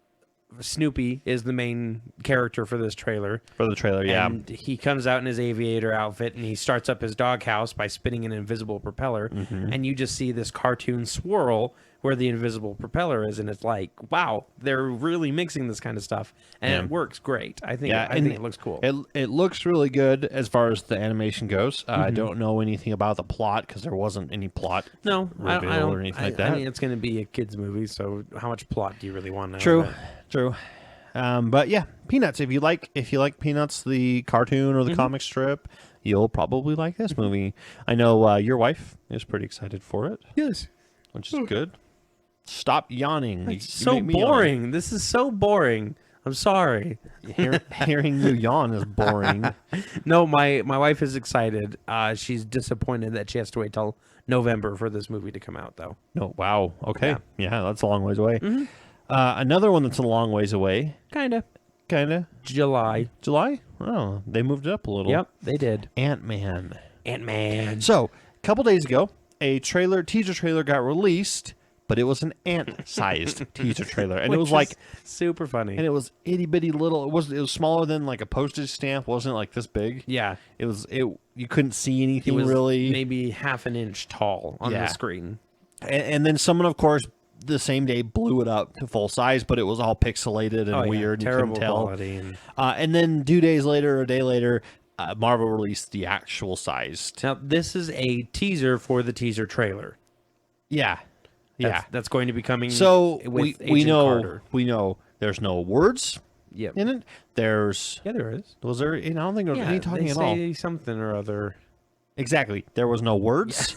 Snoopy is the main character for this trailer. For the trailer, yeah. And he comes out in his aviator outfit and he starts up his doghouse by spinning an invisible propeller. And you just see this cartoon swirl where the invisible propeller is. And it's like, wow, they're really mixing this kind of stuff. And it works great. I think it looks cool. It looks really good as far as the animation goes. I don't know anything about the plot because there wasn't any plot. No, I reveal don't. or anything like that. I mean, it's going to be a kids movie, so how much plot do you really want to know? True. But yeah, Peanuts. If you like Peanuts, the cartoon or the comic strip, you'll probably like this movie. I know your wife is pretty excited for it. Yes. Which is good. Stop yawning. It's You so make me yawn. boring. This is so boring. I'm sorry. Hearing you yawn is boring. No, my wife is excited. She's disappointed that she has to wait till November for this movie to come out, though. No, wow. Okay. Yeah, that's a long ways away. Another one that's a long ways away. Kinda. July. Oh, they moved it up a little. Yep, they did. Ant-Man. So, a couple days ago, a teaser trailer got released, but it was an ant-sized teaser trailer, and it was like super funny. and it was itty bitty little. It was smaller than like a postage stamp. Wasn't like this big. Yeah, you couldn't see it anything was really. maybe half an inch tall on the Yeah. screen. And then someone, of course, the same day blew it up to full size, but it was all pixelated and weird. And terrible you couldn't tell. quality. And then 2 days later, a day later, Marvel released the actual sized. Now, this is a teaser for the teaser trailer. Yeah. That's going to be coming. So with we Agent know Carter. there's no words Yep. in it. There is. Yeah, there is. Was there? I don't think there was any talking they at all. say something or other. Exactly. There was no words.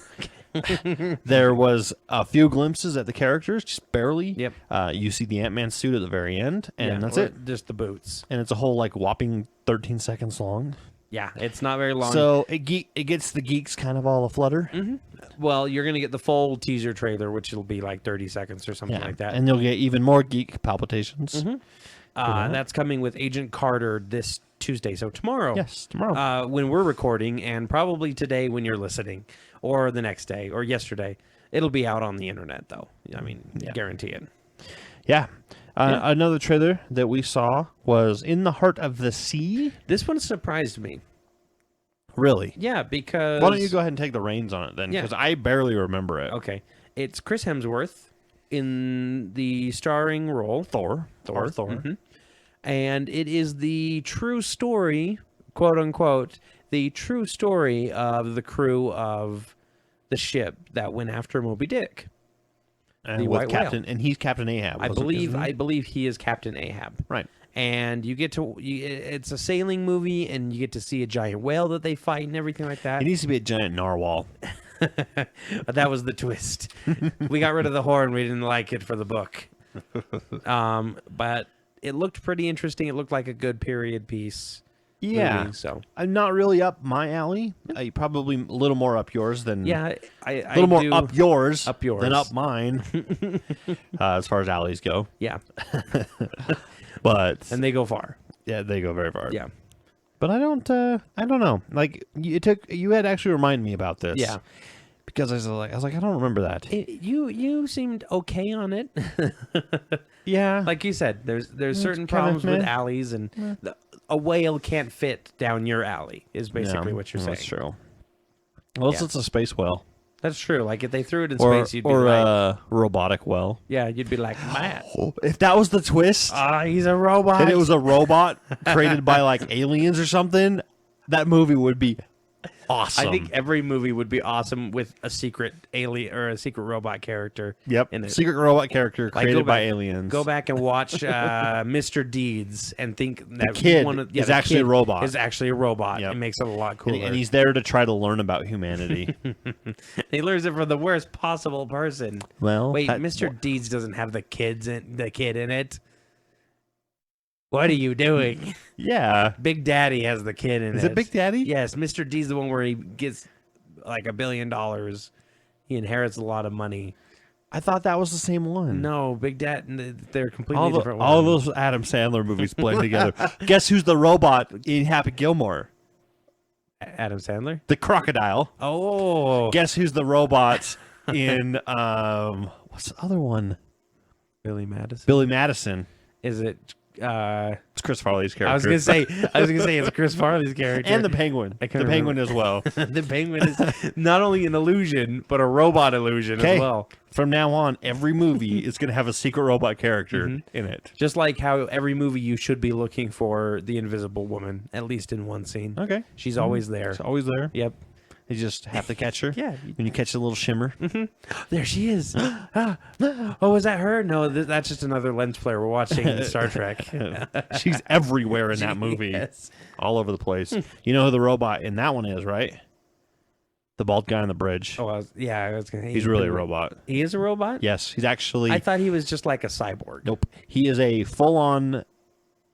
There was a few glimpses at the characters, just barely. Yep. You see the Ant-Man suit at the very end, and that's or it. Just the boots. And it's a whole like whopping 13 seconds long. Yeah, it's not very long. So it gets the geeks kind of all aflutter. Well, you're going to get the full teaser trailer, which will be like 30 seconds or something like that. And you'll get even more geek palpitations. That's coming with Agent Carter this Tuesday. So tomorrow. Yes, tomorrow. When we're recording, and probably today when you're listening, or the next day, or yesterday. It'll be out on the internet, though. I mean, guarantee it. Yeah. Another trailer that we saw was In the Heart of the Sea. This one surprised me. Really? Yeah, because... Why don't you go ahead and take the reins on it then? Yeah. Because I barely remember it. Okay. It's Chris Hemsworth in the starring role. Thor. Mhm. And it is the true story, quote unquote, the true story of the crew of the ship that went after Moby Dick. And The with white Captain, whale. and he's Captain Ahab. I isn't he? believe he is Captain Ahab. Right. And it's a sailing movie, and you get to see a giant whale that they fight and everying like that. He needs to be a giant narwhal. That was the twist. We got rid of the horn. We didn't like it for the book. But it looked pretty interesting. It looked like a good period piece. Yeah. Movie, so I'm not really up my alley. Probably a little more up yours than yeah, a little more up yours than up mine. As far as alleys go. Yeah, But and they go far. yeah, they go very far. Yeah, But I don't know. Like you had actually reminded me about this. yeah. Because I was like, I don't remember that. You seemed okay on it. Yeah. Like you said, there's certain kinda problems with meh. alleys, and a whale can't fit down your alley. Is basically what you're saying. That's true. Unless Yeah. it's a space whale. That's true. Like if they threw it in Or space, you'd be like, a robotic whale. yeah, you'd be like, Matt. If that was the twist, He's a robot. and it was a robot created by like aliens or something, that movie would be awesome. I think every movie would be awesome with a secret alien or a secret robot character. Yep. In it. Secret robot character Like, created go by back- aliens. Go back and watch Mr. Deeds and think that kid is the actually a kid robot. Is actually a robot. Yep. It makes it a lot cooler. And he's there to try to learn about humanity. He learns it from the worst possible person. Well, Wait, that- Mr. Deeds doesn't have the kid in it. What are you doing? Yeah. Big Daddy has the kid in it. Is it Big Daddy? Yes, Mr. D's the one where he gets like $1 billion. He inherits a lot of money. I thought that was the same one. No, Big Dad, they're completely different all ones. those Adam Sandler movies blend together. Guess who's the robot in Happy Gilmore? Adam Sandler? The crocodile. Oh. Guess who's the robot in what's the other one? Billy Madison. Billy Madison. Is it It's Chris Farley's character. I was gonna say it's Chris Farley's character. and the penguin. The couldn't penguin as well. The penguin is not only an illusion, but a robot illusion as well. From now on, every movie is going to have a secret robot character in it. Just like how every movie you should be looking for the Invisible Woman, at least in one scene. Okay. She's always there. It's always there. Yep. You just have to catch her. Yeah. When you catch a little shimmer. There she is. Oh, is that her? No, that's just another lens flare. We're watching Star Trek. She's everywhere in that movie. Yes. All over the place. You know who the robot in that one is, right? The bald guy on the bridge. Oh, I was gonna. He's really a robot. He is a robot? Yes, he's actually... I thought he was just like a cyborg. Nope. He is a full-on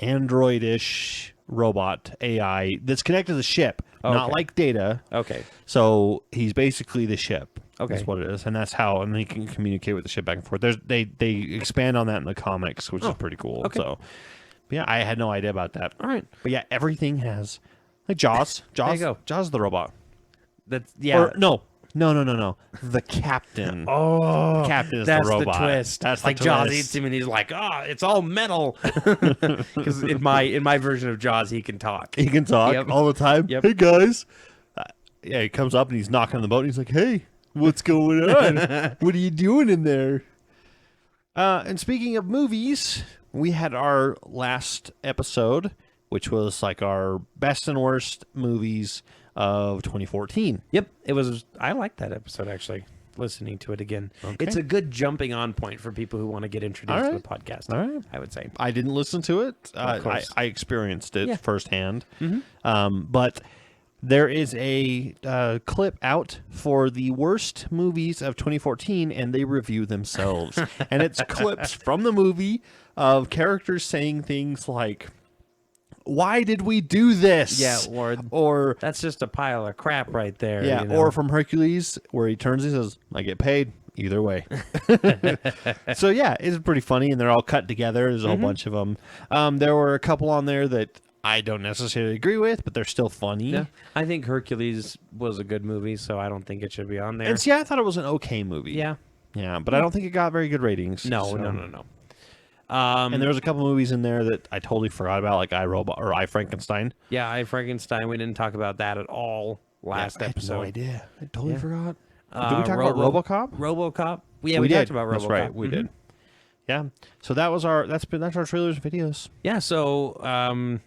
android-ish robot AI that's connected to the ship, not Okay. like Data. Okay. So he's basically the ship. Okay. That's what it is, and that's how, and he can communicate with the ship back and forth. They expand on that in the comics, which is pretty cool. okay. So, yeah, I had no idea about that. All right. But yeah, everything has like Jaws. There you go. Jaws is the robot. That's yeah. Or no. The captain. Oh, The captain is that's the robot. the twist. That's the like Jaws twist. eats him, and he's like, it's all metal." Because in my version of Jaws, he can talk. He can talk Yep. all the time. Yep. Hey guys. Yeah, he comes up and he's knocking on the boat. And he's like, "Hey, what's going on? What are you doing in there?" And speaking of movies, we had our last episode, which was like our best and worst movies of 2014. Yep, it was. I liked that episode actually. Listening to it again, it's a good jumping on point for people who want to get introduced to the podcast. All right. I would say. I didn't listen to it. course. I experienced it Yeah. firsthand. But there is a clip out for the worst movies of 2014, and they review themselves. And it's clips from the movie of characters saying things like, "Why did we do this?" Yeah, or That's just a pile of crap right there. yeah, you know? or from Hercules, where he turns and says, "I get paid either way." So yeah, it's pretty funny, and they're all cut together. There's a whole bunch of them. There were a couple on there that I don't necessarily agree with, but they're still funny. Yeah, I think Hercules was a good movie, so I don't think it should be on there. And see, I thought it was an okay movie. Yeah. Yeah, but I don't think it got very good ratings. No. And there was a couple movies in there that I totally forgot about, like I, Robot or I, Frankenstein. Yeah, I Frankenstein. We didn't talk about that at all last I had episode. no idea. I totally Yeah. forgot. Did we talk about RoboCop? RoboCop. Yeah, we talked about RoboCop. That's right. We did. Yeah. So that's our trailers and videos. Yeah. So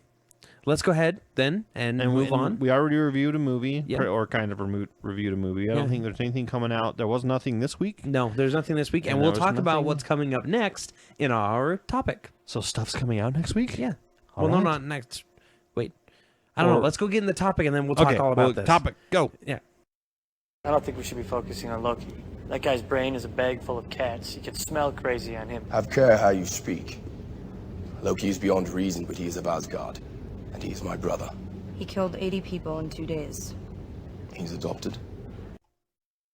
let's go ahead then and move on. We already reviewed a movie, Yeah. or kind of reviewed a movie. I don't think there's anything coming out. There was nothing this week. No, there's nothing this week, and we'll talk about what's coming up next in our topic. So stuff's coming out next week? Yeah. All No, right. not next. Wait. I don't know. Let's go get in the topic, and then we'll talk all about this. Topic, go. Yeah. I don't think we should be focusing on Loki. That guy's brain is a bag full of cats. You can smell crazy on him. Have care how you speak. Loki is beyond reason, but he is of Asgard. And he is my brother. He killed 80 people in 2 days. He's adopted.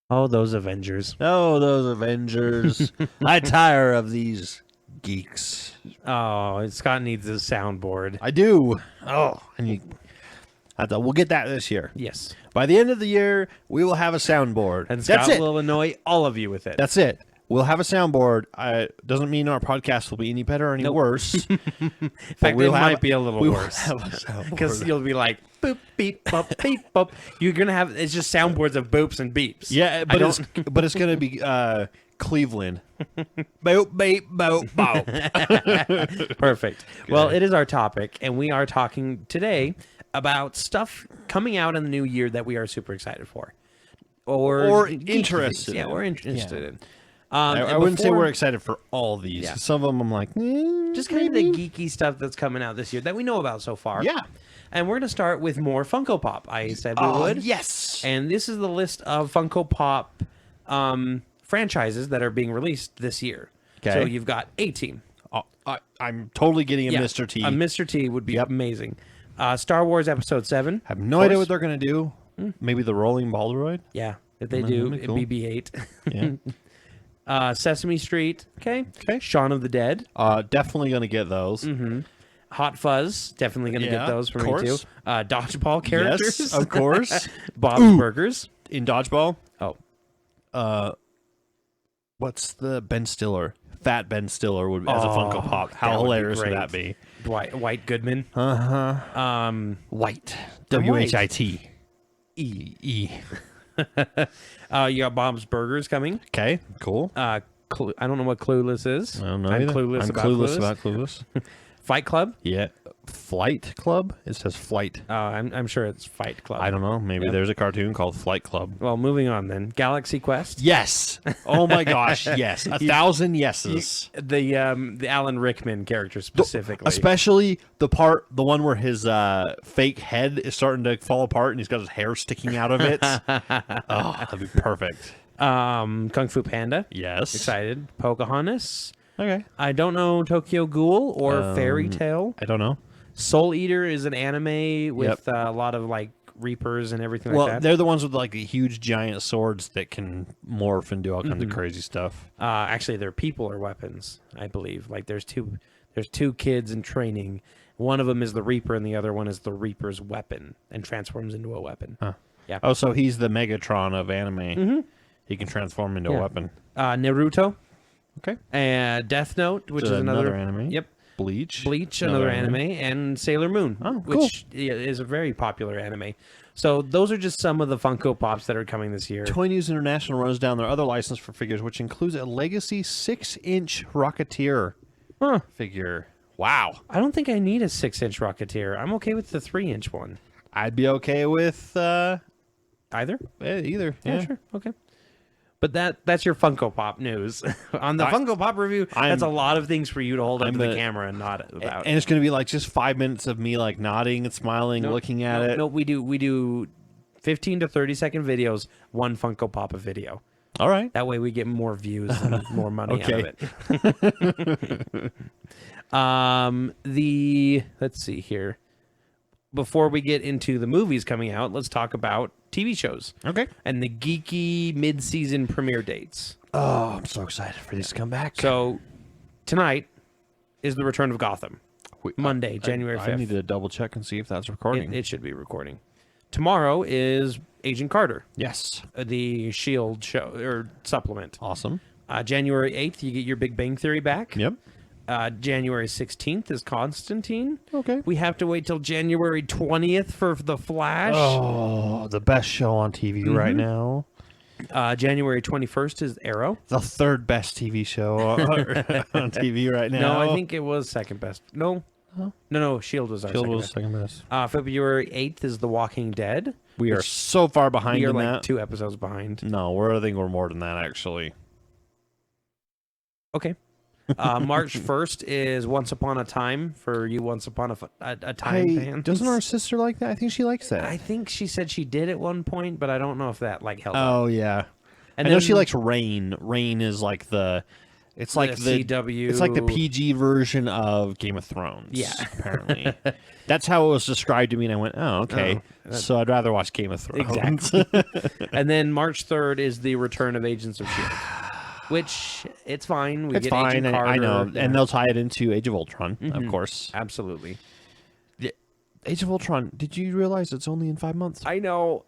Oh, those Avengers. Oh, those Avengers. I tire of these geeks. Oh, Scott needs a soundboard. I do. Oh, we'll get that this year. Yes. By the end of the year, we will have a soundboard. And That's Scott it. will annoy all of you with it. That's it. We'll have a soundboard. Doesn't mean our podcast will be any better or any worse. In fact, it might be a little worse. Because Because you'll be like, boop, beep, bop, beep, bop. You're going to have, it's just soundboards of boops and beeps. yeah, but it's gonna be Cleveland. Boop beep boop boop. Perfect. Well, it is our topic, and we are talking today about stuff coming out in the new year that we are super excited for. Or interested Yeah, in. we're interested in. I wouldn't say we're excited for all of these. Yeah. Some of them I'm like, just kind of the geeky stuff that's coming out this year that we know about so far. Yeah. And we're going to start with more Funko Pop. I said we would. Yes. And this is the list of Funko Pop franchises that are being released this year. Okay. So you've got A-Team. I'm totally getting a Mr. T. A Mr. T would be amazing. Star Wars Episode 7. I have no idea what they're gonna do. Maybe the rolling Baldroid. Yeah. If they do, that'd be cool. it'd be BB-8. Yeah. Sesame Street. Okay. Okay. Shaun of the Dead. Definitely gonna get those. Hot Fuzz. Definitely going to get those from me too. course. Dodgeball characters. Yes, of course. Bob's Burgers. In Dodgeball. Oh. What's the Ben Stiller? Fat Ben Stiller would as a Funko Pop. that How would be hilarious would great. that be? Dwight Goodman. White. White. WHIT. E. You got Bob's Burgers coming. Okay, cool. I don't know what Clueless is. I don't know. I'm either. clueless I'm about clueless about Clueless. Fight Club. Yeah. Flight Club? It says Flight. I'm sure it's Fight Club. I don't know. Maybe Yep. there's a cartoon called Flight Club. Well, moving on then. Galaxy Quest. Yes. Oh my gosh. Yes. 1,000 yeses. The Alan Rickman character specifically. Especially the one where his fake head is starting to fall apart and he's got his hair sticking out of it. Oh, that'd be perfect. Kung Fu Panda. Yes. Excited. Pocahontas. Okay. I don't know Tokyo Ghoul or Fairy Tale. I don't know. Soul Eater is an anime with a lot of like reapers and everything Well, like that. they're the ones with like the huge giant swords that can morph and do all kinds of crazy stuff. Actually, their people are weapons, I believe. Like there's two kids in training. One of them is the Reaper, and the other one is the Reaper's weapon, and transforms into a weapon. Huh. Yeah. Oh, so he's the Megatron of anime. He can transform into a weapon. Naruto. Okay. And Death Note, which So is another anime. Yep. Bleach. Another anime, and Sailor Moon, Oh, cool. which is a very popular anime. So those are just some of the Funko Pops that are coming this year. Toy News International runs down their other license for figures, which includes a Legacy 6-inch Rocketeer figure. Wow. I don't think I need a 6-inch Rocketeer. I'm okay with the 3-inch one. I'd be okay with Either? either. Yeah, Sure. Okay. But that's your Funko Pop news. On the Funko Pop review, that's a lot of things for you to hold up to the camera and nod about. And it's going to be like just 5 minutes of me like nodding and smiling, looking at it. No, we do 15 to 30-second videos, one Funko Pop a video. All right. That way we get more views and more money out of it. Let's see here. Before we get into the movies coming out, let's talk about TV shows. Okay. And the geeky mid-season premiere dates. Oh, I'm so excited for these to come back. So tonight is the return of Gotham. Monday, January 5th. I need to double check and see if that's recording. It should be recording. Tomorrow is Agent Carter. Yes. The S.H.I.E.L.D. show or supplement. Awesome. January 8th, you get your Big Bang Theory back. Yep. January 16th is Constantine. Okay. We have to wait till January 20th for The Flash. Oh, the best show on TV right now. January 21st is Arrow. The third best TV show on TV right now. No, I think it was second best. No. No, Shield was our Shield second was best. second best. February 8th is The Walking Dead. We are so far behind We are in like that. 2 episodes behind. No, I think we're more than that, actually. Okay. March 1st is Once Upon a Time for you Once Upon a Time fans. Doesn't our sister like that? I think she likes that. I think she said she did at one point, but I don't know if that like held up. Oh, yeah. And I know then- she likes Rain. Rain is like the... It's like the CW. It's like the PG version of Game of Thrones. Yeah. Apparently. That's how it was described to me, and I went, oh, okay. So I'd rather watch Game of Thrones. Exactly. And then March 3rd is the return of Agents of S.H.I.E.L.D., which it's fine. We It's get fine, Agent and Carter. I know. Yeah. And they'll tie it into Age of Ultron, of course. Absolutely. Age of Ultron, did you realize it's only in 5 months? I know.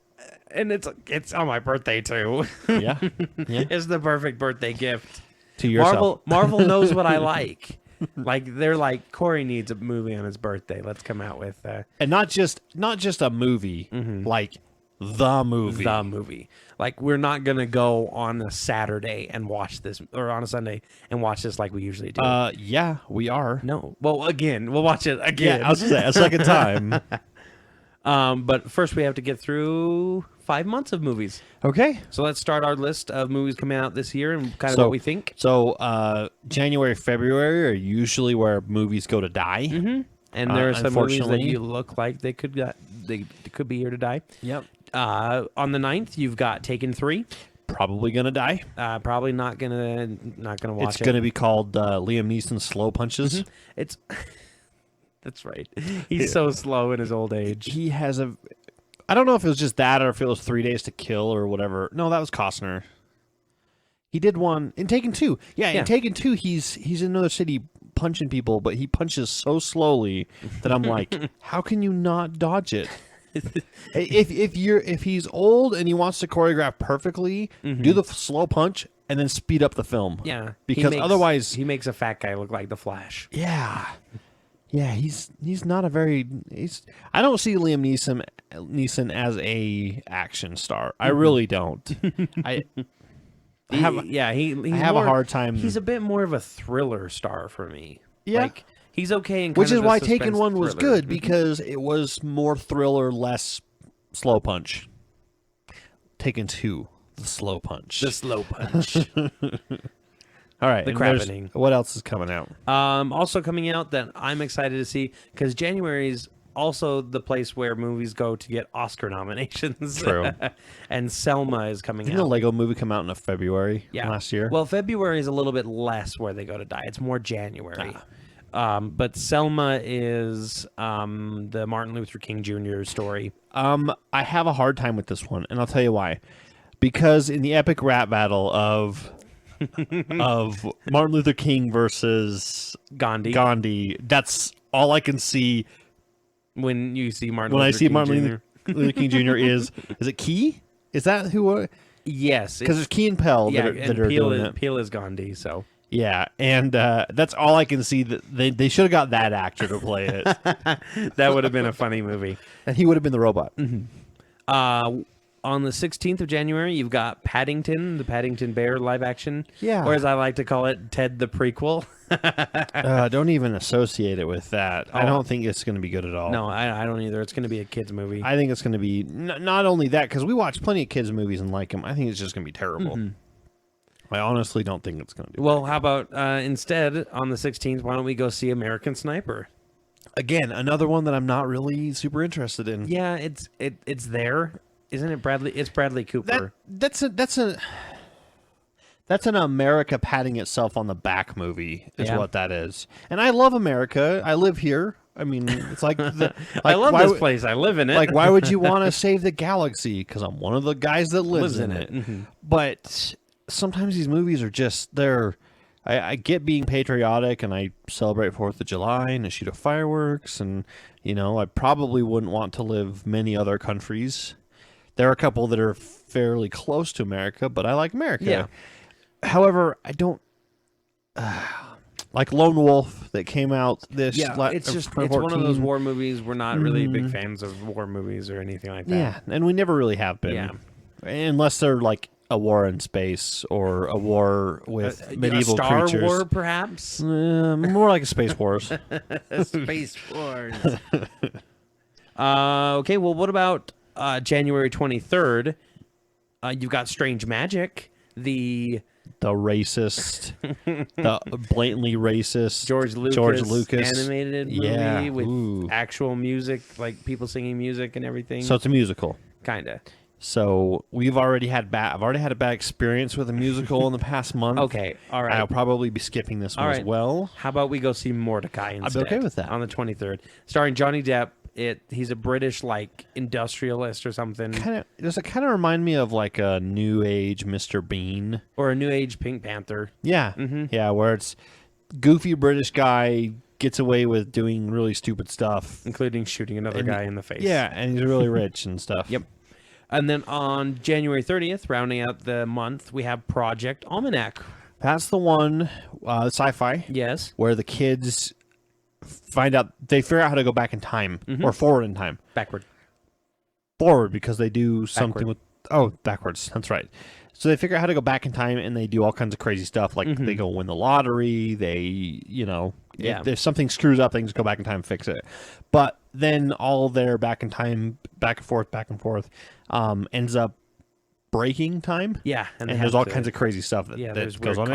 And it's on my birthday, too. Yeah. Yeah. It's the perfect birthday gift. To yourself. Marvel knows what I like. Like they're like, Corey needs a movie on his birthday. Let's come out with And not just a movie, like the movie. the movie. Like we're not gonna go on a Saturday and watch this, or on a Sunday and watch this like we usually do. Yeah, we are. No. Well, again, we'll watch it again. Yeah, I was gonna say a second time. But first we have to get through 5 months of movies. Okay. So let's start our list of movies coming out this year and kind of what we think. So, January, February are usually where movies go to die. Mm-hmm. And there are some movies that unfortunately. you look like they could be here to die. Yep. On the 9th, you've got Taken 3. Probably gonna die. Probably not gonna watch It's it. gonna be called Liam Neeson's Slow Punches. It's that's right. He's so slow in his old age. He has a. I don't know if it was just that or if it was 3 Days to Kill or whatever. No, that was Costner. He did one in Taken 2. Yeah, in Taken 2, he's in another city punching people, but he punches so slowly that I'm like, how can you not dodge it? If he's old and he wants to choreograph perfectly, do the slow punch and then speed up the film. Yeah, because otherwise he makes a fat guy look like the Flash. Yeah. Yeah, he's not a very. I don't see Liam Neeson as a action star. I really don't. I have a hard time. He's a bit more of a thriller star for me. Yeah. Like, he's okay in which kind is of why the Taken suspense 1 was thriller. good because it was more thriller, less slow punch. Taken 2, the slow punch. The slow punch. All right, the and there's- crappening. What else is coming out? Also coming out that I'm excited to see, because January is also the place where movies go to get Oscar nominations. True. And Selma is coming Didn't the out. Lego movie come out in February last year? Well, February is a little bit less where they go to die. It's more January. But Selma is the Martin Luther King Jr. story. I have a hard time with this one, and I'll tell you why. Because in the epic rap battle of Martin Luther King versus Gandhi. that's all I can see When you see Martin when Luther I see King Martin Jr. Luther King Jr. is it Key? Is that who? Yes. Because there's Key and Pell that are doing it. Peel is Gandhi, so. Yeah, and that's all I can see. That they should have got that actor to play it, That would have been a funny movie. and he would have been the robot. On the 16th of January, you've got Paddington, the Paddington Bear live action. Yeah. Or as I like to call it, Ted the prequel. Don't even associate it with that. I don't think it's going to be good at all. No, I don't either. It's going to be a kid's movie. I think it's going to be not only that, because we watch plenty of kids' movies and like them. I think it's just going to be terrible. I honestly don't think it's going to do Well, how about instead, on the 16th, why don't we go see American Sniper? Again, another one that I'm not really super interested in. Yeah, it's there. Isn't it Bradley? It's Bradley Cooper. That's an America patting itself on the back movie is Yeah. what that is. And I love America. I live here. I mean, it's like, I love this place. I live in it. Like, why would you want to save the galaxy? Because I'm one of the guys that lives in it. But sometimes these movies are just I get being patriotic and I celebrate 4th of July and I shoot off fireworks and I probably wouldn't want to live many other countries. There are a couple that are fairly close to America, but I like America. Yeah. However, I don't like Lone Wolf that came out this. It's just it's one of those war movies. We're not really big fans of war movies or anything like that. Yeah, and we never really have been. Yeah. Unless they're like a war in space or a war with medieval a Star creatures. War, perhaps. More like a Space Wars. Space Wars. Okay, well, what about January 23rd? You've got Strange Magic, the racist, the blatantly racist George Lucas animated movie with actual music, like people singing music and everything. So it's a musical, kinda. So I've already had a bad experience with a musical in the past month. Okay, all right. I'll probably be skipping this one as well. How about we go see Mordecai instead? I'd be okay with that. On the 23rd, starring Johnny Depp. He's a British like industrialist or something. Does it kind of remind me of like a new age Mr. Bean or a new age Pink Panther? Yeah, yeah, where it's goofy British guy gets away with doing really stupid stuff, including shooting another guy in the face. Yeah, and he's really rich and stuff. Yep. And then on January 30th, rounding out the month, we have Project Almanac. That's the one, sci-fi. Yes. Where the kids they figure out how to go back in time or forward in time. Forward because they do something with backwards. That's right. So they figure out how to go back in time and they do all kinds of crazy stuff. Like they go win the lottery. They, if something screws up, they can just go back in time and fix it. But then all their back in time, back and forth, ends up breaking time. Yeah, and there's all kinds of crazy stuff that goes on.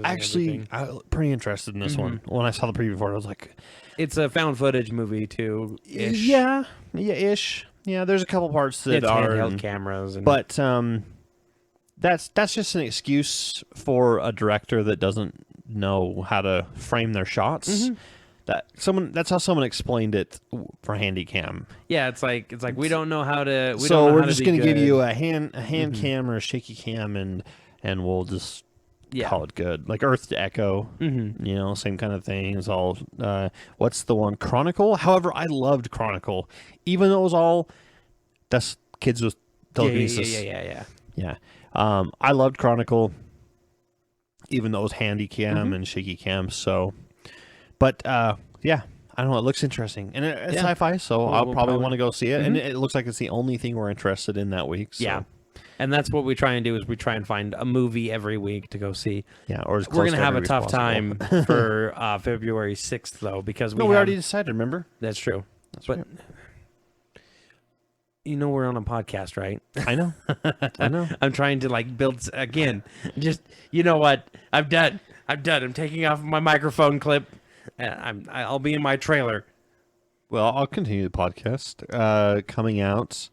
Actually, I'm pretty interested in this one. When I saw the preview for it, I was like, it's a found footage movie too. Yeah, ish. Yeah, there's a couple parts that are handheld cameras, but that's just an excuse for a director that doesn't know how to frame their shots. That's how someone explained it for Handycam. Yeah, it's like we don't know how to. We're just going to give you a hand cam or a shaky cam, and we'll just call it good. Like Earth to Echo, same kind of thing. It's all. What's the one? Chronicle. However, I loved Chronicle, even though it was all that's kids with telekinesis. Yeah. I loved Chronicle, even though it was Handycam and shaky cam. So. But, I don't know. It looks interesting. And it's sci-fi, so I'll probably want to go see it. And it looks like it's the only thing we're interested in that week. So. Yeah. And that's what we try and do is we try and find a movie every week to go see. Yeah, or we're going to have a tough time for February 6th, though, because we already decided, remember? That's true. But we're on a podcast, right? I know. I'm trying to, build, again, just, you know what? I'm done. I'm taking off my microphone clip. I'll be in my trailer. Well, I'll continue the podcast. Coming out,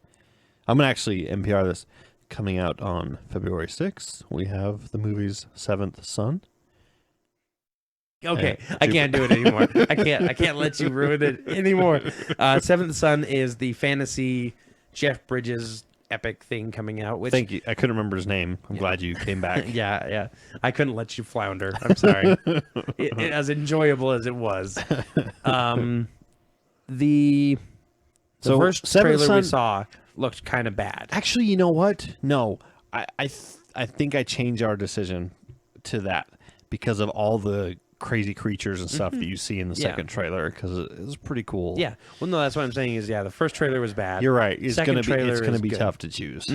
I'm gonna actually NPR this. Coming out on February 6th, we have the movie's Seventh Son. Okay, I can't do it anymore. I can't let you ruin it anymore. Seventh Son is the fantasy Jeff Bridges epic thing coming out. Which, thank you. I couldn't remember his name. I'm glad you came back. Yeah. I couldn't let you flounder. I'm sorry. As enjoyable as it was. The first trailer we saw looked kind of bad. Actually, you know what? No, I think I changed our decision to that because of all the crazy creatures and stuff that you see in the second trailer, because it was pretty cool. Yeah. Well, no, that's what I'm saying is, the first trailer was bad. You're right. It's going to be tough to choose.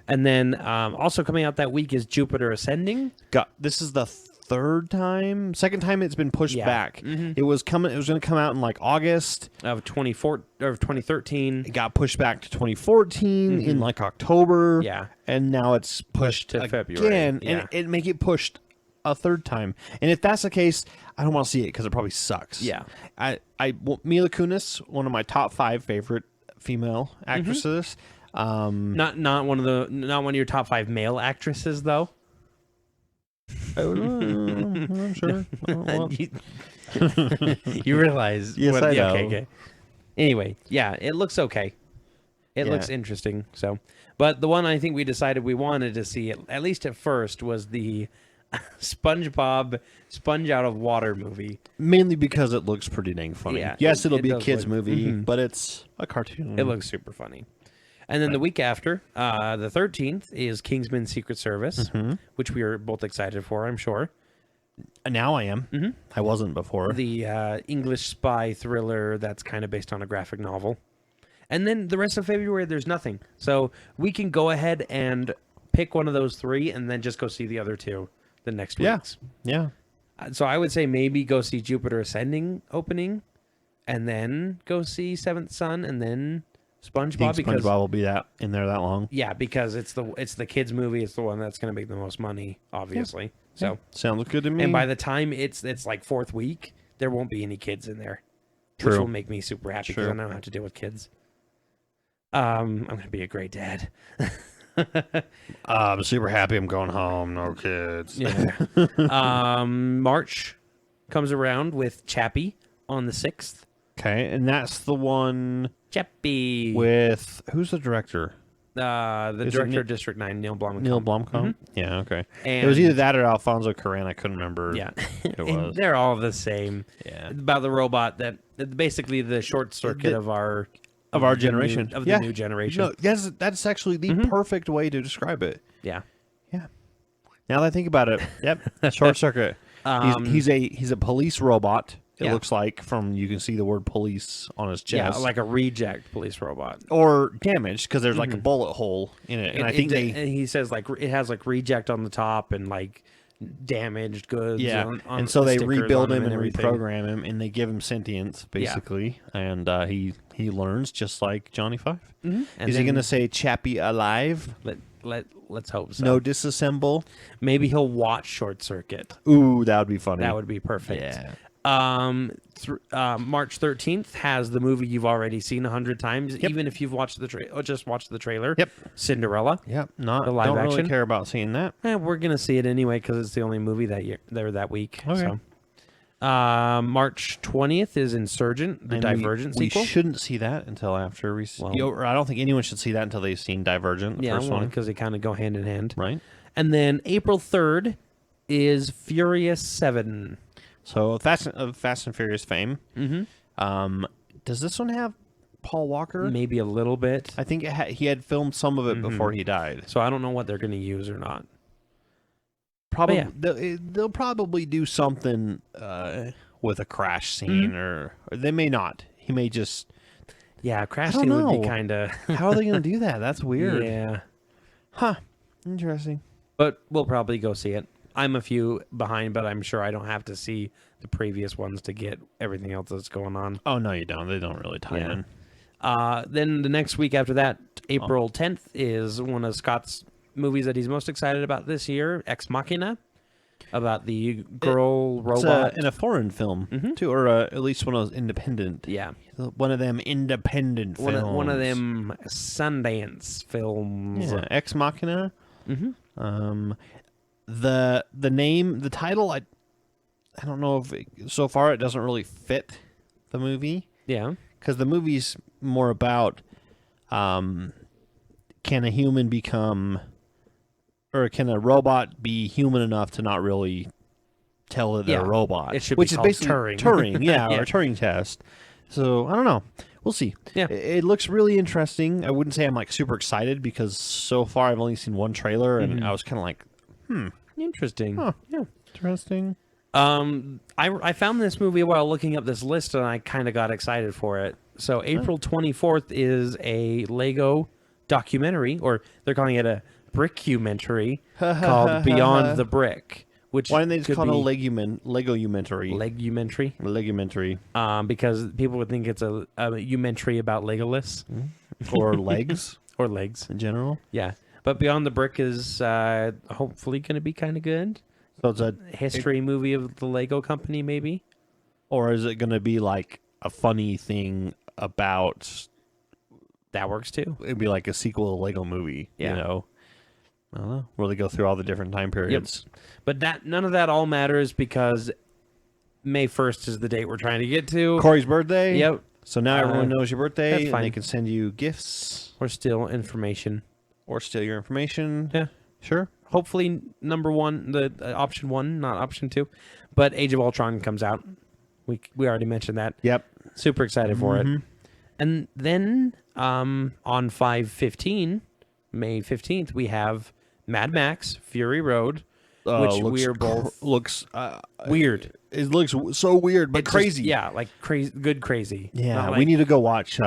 And then also coming out that week is Jupiter Ascending. This is the second time it's been pushed back. It was going to come out in August of 2013. It got pushed back to 2014 in October. Yeah. And now it's pushed to again, February. And it make it pushed a third time. And if that's the case, I don't want to see it because it probably sucks. Yeah. Mila Kunis, one of my top 5 favorite female actresses. Not one of your top 5 male actresses though. I'm sure. You realize? Yes, I know. Okay. Anyway, it looks okay. It looks interesting. So, but the one I think we decided we wanted to see, at least at first, was the SpongeBob Sponge Out of Water movie. Mainly because it looks pretty dang funny. Yeah, yes, it'll be a kids movie, but it's a cartoon. It looks super funny. And then the week after, the 13th, is Kingsman Secret Service, which we are both excited for, I'm sure. Now I am. I wasn't before. The English spy thriller that's kind of based on a graphic novel. And then the rest of February, there's nothing. So we can go ahead and pick one of those three and then just go see the other two the next weeks. Yeah. So I would say maybe go see Jupiter Ascending opening, and then go see Seventh Son, and then SpongeBob. Think SpongeBob will be in there that long. Yeah, because it's the kids movie. It's the one that's going to make the most money, obviously. So sounds good to me. And by the time it's like fourth week, there won't be any kids in there, which will make me super happy because I don't have to deal with kids. I'm going to be a great dad. I'm super happy I'm going home. No kids. Yeah. March comes around with Chappie on the 6th. Okay, and that's the one Chappie with who's the director? The director of District 9, Neil Blomkamp. Neil Blomkamp? Mm-hmm. Yeah, okay. And it was either that or Alfonso Cuarón. I couldn't remember. Yeah. It was. They're all the same. Yeah. About the robot that basically the short circuit of our generation. The new generation. No, that's actually the perfect way to describe it. Yeah. Yeah. Now that I think about it, yep. Short circuit. He's a police robot. It looks like you can see the word police on his chest. Yeah, like a reject police robot. Or damaged because there's like a bullet hole in it. And I think and he says like it has like reject on the top and like damaged goods. Yeah, on and so they stickers rebuild on him and everything. reprogram him, and they give him sentience basically, and he learns just like Johnny Five. Mm-hmm. Is he gonna say Chappie alive? Let's hope so. No disassemble. Maybe he'll watch Short Circuit. Ooh, that would be funny. That would be perfect. Yeah. March 13th has the movie you've already seen 100 times, even if you've watched the trailer or just watched the trailer. Yep. Cinderella. Yep. Not the live don't action. really care about seeing that. We're gonna see it anyway because it's the only movie that week. Okay. So. March 20th is Insurgent, the Divergent sequel. We shouldn't see that until after we see. I don't think anyone should see that until they've seen Divergent. The first one, because they kind of go hand in hand. Right. And then April 3rd is Furious 7. So Fast and Furious fame. Mm-hmm. Does this one have Paul Walker? Maybe a little bit. I think he had filmed some of it before he died. So I don't know what they're going to use or not. Probably they'll probably do something with a crash scene, or they may not. He may just crash scene would be kind of. How are they going to do that? That's weird. Yeah. Huh. Interesting. But we'll probably go see it. I'm a few behind, but I'm sure I don't have to see the previous ones to get everything else that's going on. Oh, no, you don't. They don't really tie in. Then the next week after that, April 10th, is one of Scott's movies that he's most excited about this year, Ex Machina, about the girl robot. It's in a foreign film, too, or at least one of those independent. Yeah. One of them independent films. One of them Sundance films. Yeah, Ex Machina. Mm-hmm. The name, the title, I don't know if so far it doesn't really fit the movie. Yeah, because the movie's more about can a human become, or can a robot be human enough to not really tell that they're a robot? It should which be is called basically Turing. or a Turing test. So I don't know. We'll see. Yeah, it looks really interesting. I wouldn't say I'm like super excited because so far I've only seen one trailer and I was kind of like, interesting. Huh. Yeah, interesting. I found this movie while looking up this list, and I kind of got excited for it. So April 24th is a Lego documentary, or they're calling it a brickumentary, called Beyond the Brick. Which why didn't they just call it a Legumentary? Legumentary. Because people would think it's a umentary about Legolas. Or legs. Or legs. In general. Yeah. But Beyond the Brick is hopefully going to be kind of good. So it's a history movie of the Lego company, maybe? Or is it going to be like a funny thing about... That works too. It'd be like a sequel to Lego movie, you know? I don't know. Where they go through all the different time periods. Yep. But none of that all matters because May 1st is the date we're trying to get to. Corey's birthday? Yep. So now everyone knows your birthday. That's fine. And they can send you gifts. Or steal information. Or steal your information. Yeah. Sure. Hopefully, number one, the option one, not option two. But Age of Ultron comes out. We already mentioned that. Yep. Super excited for it. And then on 5/15, May 15th, we have Mad Max Fury Road, which we are both looks weird. It looks so weird, but It's crazy. Just, like crazy, good crazy. Yeah, Not we need to go watch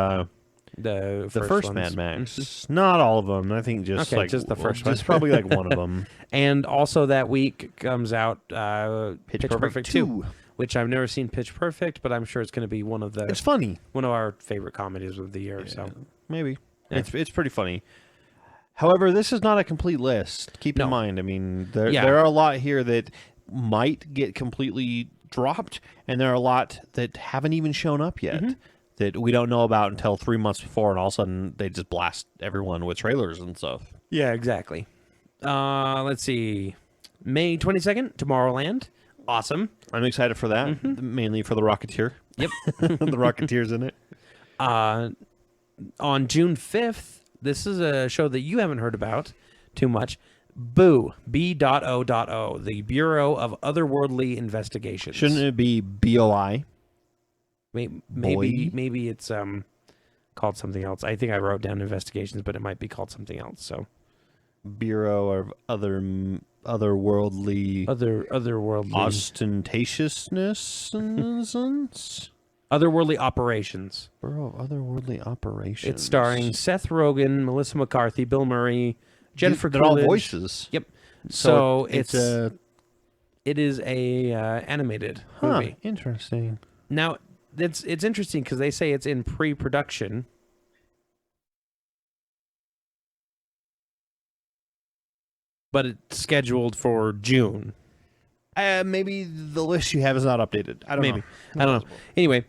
The first ones. Mad Max. Not all of them. I think just Okay, just the first one. Just probably like one of them. And also that week comes out Pitch Perfect Perfect 2, which I've never seen Pitch Perfect, but I'm sure it's going to be one of It's funny. our favorite comedies of the year. So Maybe. Yeah. It's pretty funny. However, this is not a complete list. Keep in mind, I mean, there are a lot here that might get completely dropped, and there are a lot that haven't even shown up yet that we don't know about until 3 months before, and all of a sudden they just blast everyone with trailers and stuff. yeah, exactly. Let's see, May 22nd, Tomorrowland. Awesome. I'm excited for that, mainly for the Rocketeer. Yep. The Rocketeer's in it. On June 5th, this is a show that you haven't heard about too much. Boo, B.O.O, the Bureau of Otherworldly Investigations. Shouldn't it be BOI? Maybe it's called something else. I think I wrote down investigations, but it might be called something else. So Bureau of Otherworldly otherworldly Ostentatiousness. Otherworldly Operations. Bureau of Otherworldly Operations. It's starring Seth Rogen, Melissa McCarthy, Bill Murray, Jennifer They're all Coolidge. voices. Yep. So it is a animated movie. Interesting. Now it's interesting because they say it's in pre-production. But it's scheduled for June. Maybe the list you have is not updated. I don't know. I don't know. Anyway,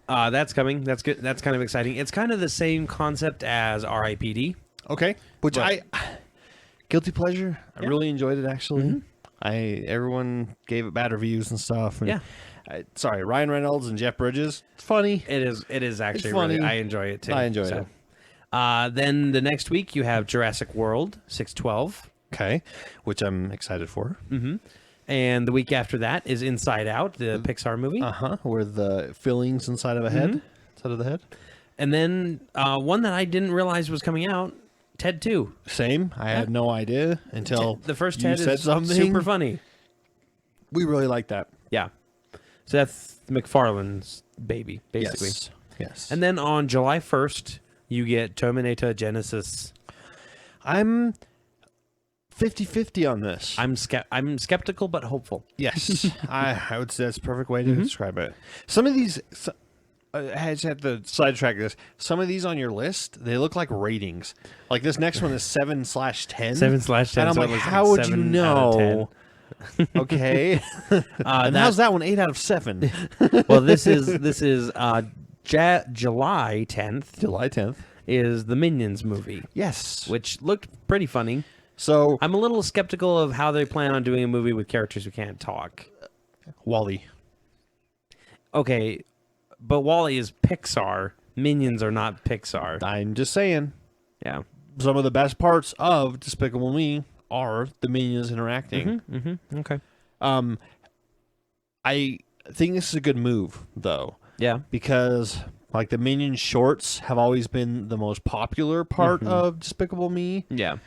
that's coming. That's good. That's kind of exciting. It's kind of the same concept as R.I.P.D. Okay. Which guilty pleasure. I really enjoyed it actually. Everyone gave it bad reviews and stuff. And Yeah. Sorry, Ryan Reynolds and Jeff Bridges. It's funny. It is actually funny. really. I enjoy it too. I enjoyed it. Then the next week you have Jurassic World 6/12. Okay. Which I'm excited for. And the week after that is Inside Out, the Pixar movie. Where the fillings inside of a head. Inside of the head. And then one that I didn't realize was coming out, Ted 2. Same. I had no idea until The first you Ted said is something. super funny. We really like that. Yeah. Seth MacFarlane's baby, basically. Yes. And then on July 1st, you get Terminator Genesis. I'm 50-50 on this. I'm skeptical but hopeful. Yes. I would say that's a perfect way to describe it. Some of these... I just have to sidetrack this. Some of these on your list, they look like ratings. Like this next one is 7/10. 7/10. And I'm so like, it was how would you 7 out of 10. know? Okay. And how's that one 8 out of 7? Well, this is July 10th. July 10th. Is the Minions movie. Yes. Which looked pretty funny. So I'm a little skeptical of how they plan on doing a movie with characters who can't talk. Wall-E. Okay, but Wall-E is Pixar. Minions are not Pixar. I'm just saying. Yeah. Some of the best parts of Despicable Me are the Minions interacting. Okay. I think this is a good move, though. Yeah. Because like the Minions shorts have always been the most popular part of Despicable Me. Yeah.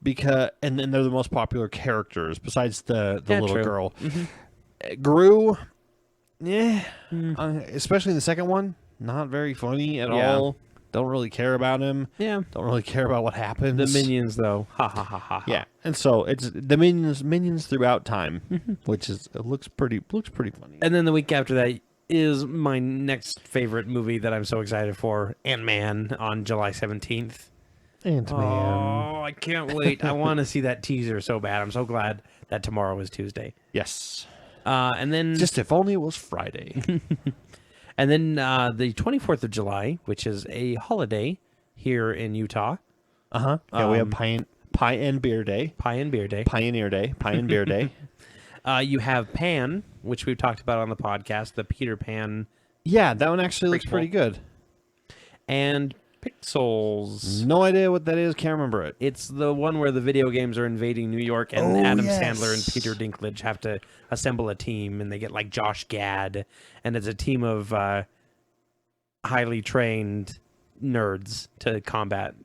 And then they're the most popular characters besides the little true. girl. Gru, especially in the second one, not very funny at all. Don't really care about him. Yeah. Don't really care about what happens. The Minions, though. Ha ha ha ha. Yeah, and so it's the Minions throughout time, which is it looks pretty funny. And then the week after that is my next favorite movie that I'm so excited for, Ant-Man, on July 17th. Ant-Man. Oh, I can't wait. I want to see that teaser so bad. I'm so glad that tomorrow is Tuesday. Yes. And then Just if only it was Friday. And then the 24th of July, which is a holiday here in Utah. Yeah, we have Pie and Beer Day. Pie and Beer Day. Pioneer Day. Pie and Beer Day. You have Pan, which we've talked about on the podcast, the Peter Pan. Yeah, that one actually looks pretty good. And Pixels. No idea what that is. Can't remember it. It's the one where the video games are invading New York, and Adam Sandler and Peter Dinklage have to assemble a team, and they get like Josh Gad, and it's a team of highly trained nerds to combat.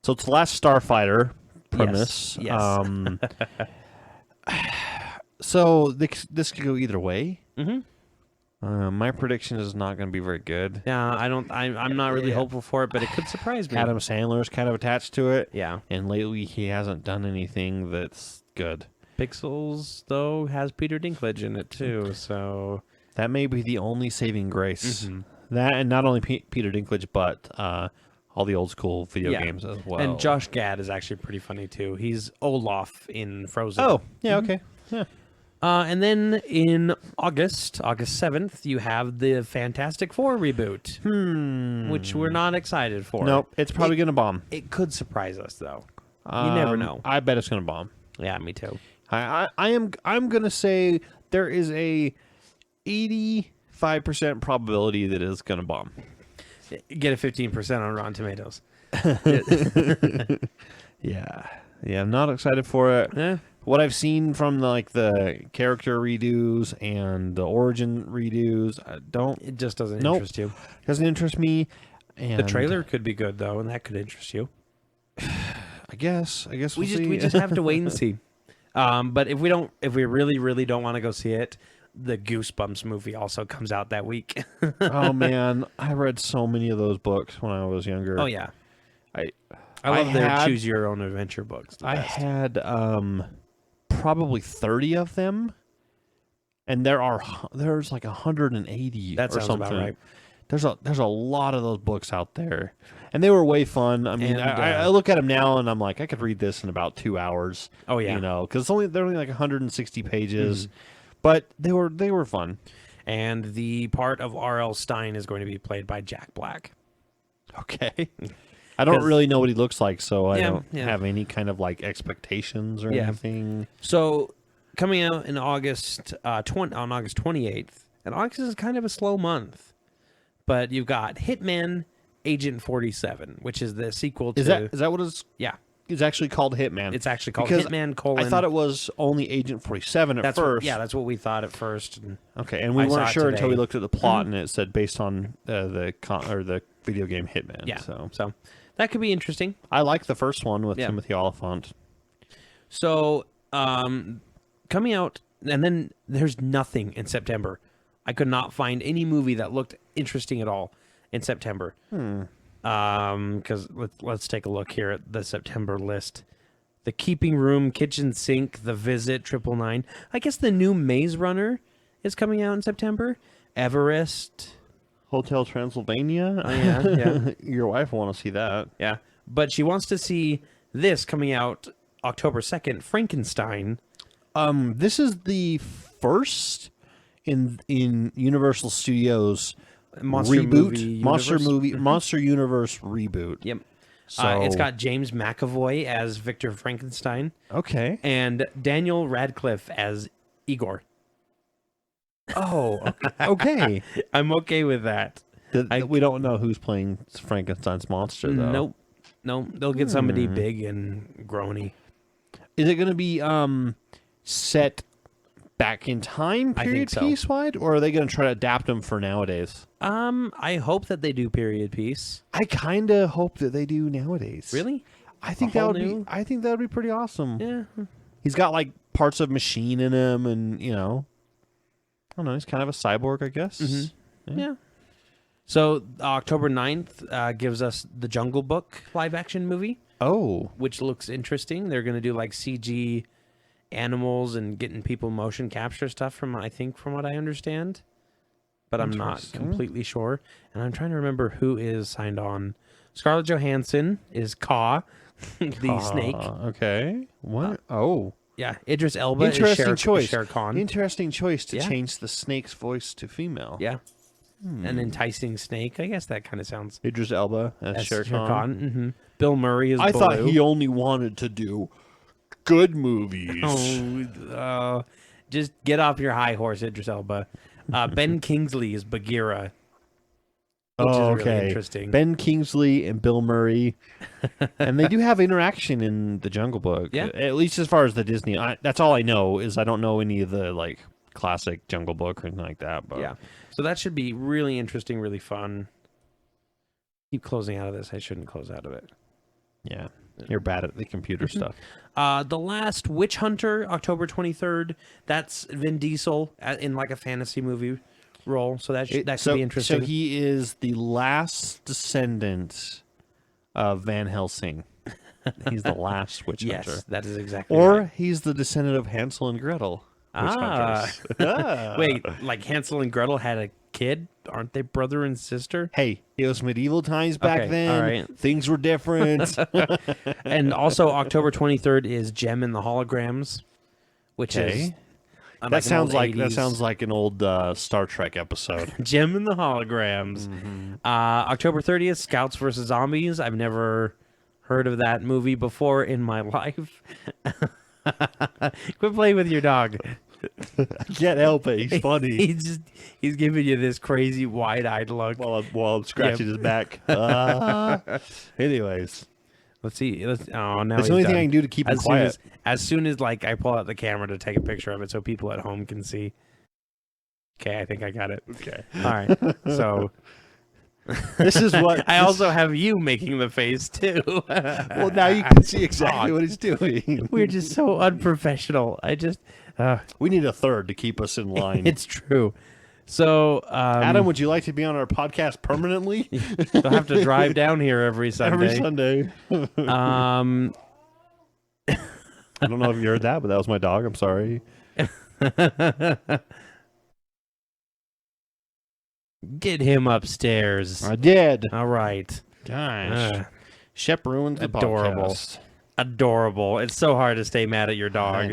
So it's the Last Starfighter premise. Yes. So this could go either way. My prediction is not going to be very good. Yeah, I'm not really hopeful for it, but it could surprise me. Adam Sandler's kind of attached to it. Yeah. And lately he hasn't done anything that's good. Pixels, though, has Peter Dinklage in it, too, so... That may be the only saving grace. Mm-hmm. That, and not only Peter Dinklage, but all the old school video games as well. And Josh Gad is actually pretty funny, too. He's Olaf in Frozen. Oh, yeah, okay. Yeah. And then in August 7th, you have the Fantastic Four reboot, which we're not excited for. Nope, it's probably going to bomb. It could surprise us, though. You never know. I bet it's going to bomb. Yeah, me too. I'm going to say there is a 85% probability that it's going to bomb. Get a 15% on Rotten Tomatoes. Yeah, I'm not excited for it. Yeah. What I've seen from the character redos and the origin redos, It just doesn't interest you. Doesn't interest me. And The trailer could be good, though, and that could interest you. I guess we'll see. We just have to wait and see. But if we really don't want to go see it, the Goosebumps movie also comes out that week. Oh man, I read so many of those books when I was younger. Oh yeah, I love their had- choose your own adventure books. I had probably 30 of them, and there's like 180 That or sounds something. about right. There's a lot of those books out there, and they were way fun. I mean, And, I look at them now, and I'm like, I could read this in about 2 hours. Oh, yeah. because they're only like 160 pages, but they were fun. And the part of R.L. Stein is going to be played by Jack Black. Okay. I don't really know what he looks like, so I don't yeah. have any kind of expectations or Yeah. anything. So coming out in August, on August 28th, and August is kind of a slow month, but you've got Hitman Agent 47, which is the sequel to... Is that what Yeah. it's actually called Hitman? It's actually called Because Hitman: I thought it was only Agent 47 at first. That's what we thought at first. And Okay, and we I saw weren't it sure until we today. looked at the plot, and it said based on the video game Hitman. yeah, So that could be interesting. I like the first one with Yeah. Timothy Olyphant. So coming out, and then there's nothing in September. I could not find any movie that looked interesting at all in September. Because let's take a look here at the September list. The Keeping Room, Kitchen Sink, The Visit, 999. I guess the new Maze Runner is coming out in September. Everest. Hotel Transylvania. Oh, yeah. Your wife will want to see that. Yeah. But she wants to see this coming out October 2nd, Frankenstein. This is the first in Universal Studios Monster reboot, movie Monster Universe reboot. Yep. So It's got James McAvoy as Victor Frankenstein okay. and Daniel Radcliffe as Igor. Oh, okay. I'm okay with that. We don't know who's playing Frankenstein's monster though. Nope. They'll get somebody big and groany. Is it going to be set back in time, I think period so. piece wide, or are they going to try to adapt them for nowadays? I hope that they do period piece. I kind of hope that they do nowadays. Really? I think A that whole would new- be. I think that would be pretty awesome. Yeah. He's got parts of machine in him, and I don't know. He's kind of a cyborg, I guess. Mm-hmm. Yeah. So October 9th gives us the Jungle Book live action movie, Oh, which looks interesting. They're going to do CG animals and getting people motion capture stuff from what I understand. But I'm not Interesting. completely sure. And I'm trying to remember who is signed on. Scarlett Johansson is Ka, the snake. Okay. What? Oh, Yeah. Idris Elba interesting is choice. Shere Khan. Interesting choice to Yeah. change the snake's voice to female. Yeah. An enticing snake. I guess that kind of sounds. Idris Elba as That's Shere Khan. Mm-hmm. Bill Murray is I thought Baloo. he only wanted to do good movies. Oh, just get off your high horse, Idris Elba. Ben Kingsley is Bagheera. Which is really interesting. Ben Kingsley and Bill Murray, and they do have interaction in the Jungle Book. Yeah. At least as far as the Disney. That's all I know. Is I don't know any of the classic Jungle Book or anything like that. But Yeah. So that should be really interesting, really fun. Keep closing out of this. I shouldn't close out of it. yeah, you're bad at the computer stuff. The Last Witch Hunter, October 23rd. That's Vin Diesel in a fantasy movie role, so that could be interesting. So he is the last descendant of Van Helsing. He's the last witch hunter. Yes, that is exactly Or right. he's the descendant of Hansel and Gretel. Witch hunters. Wait, like Hansel and Gretel had a kid? Aren't they brother and sister? Hey, it was medieval times back Okay, then. all right. Things were different. And also October 23rd is Gem and the Holograms, which is That sounds like 80s an old Star Trek episode. Gem and the Holograms. October 30th, Scouts versus Zombies. I've never heard of that movie before in my life. Quit playing with your dog. Can't help it. He's funny. He's giving you this crazy wide-eyed look. while I'm scratching his back. Anyways, Let's see. Now that's the he's only thing done. I can do to keep him As soon quiet. as soon as like I pull out the camera to take a picture of it, so people at home can see. Okay, I think I got it. Okay. All right. So This is what I also have you making the face too. Well, now you can see exactly what he's doing. We're just so unprofessional. We need a third to keep us in line. It's true. So Adam, would you like to be on our podcast permanently? you'll have to drive down here every Sunday. Every Sunday. I don't know if you heard that, but that was my dog. I'm sorry. Get him upstairs. I did. All right. Gosh. Shep ruined the Adorable. podcast. Adorable. It's so hard to stay mad at your dog. I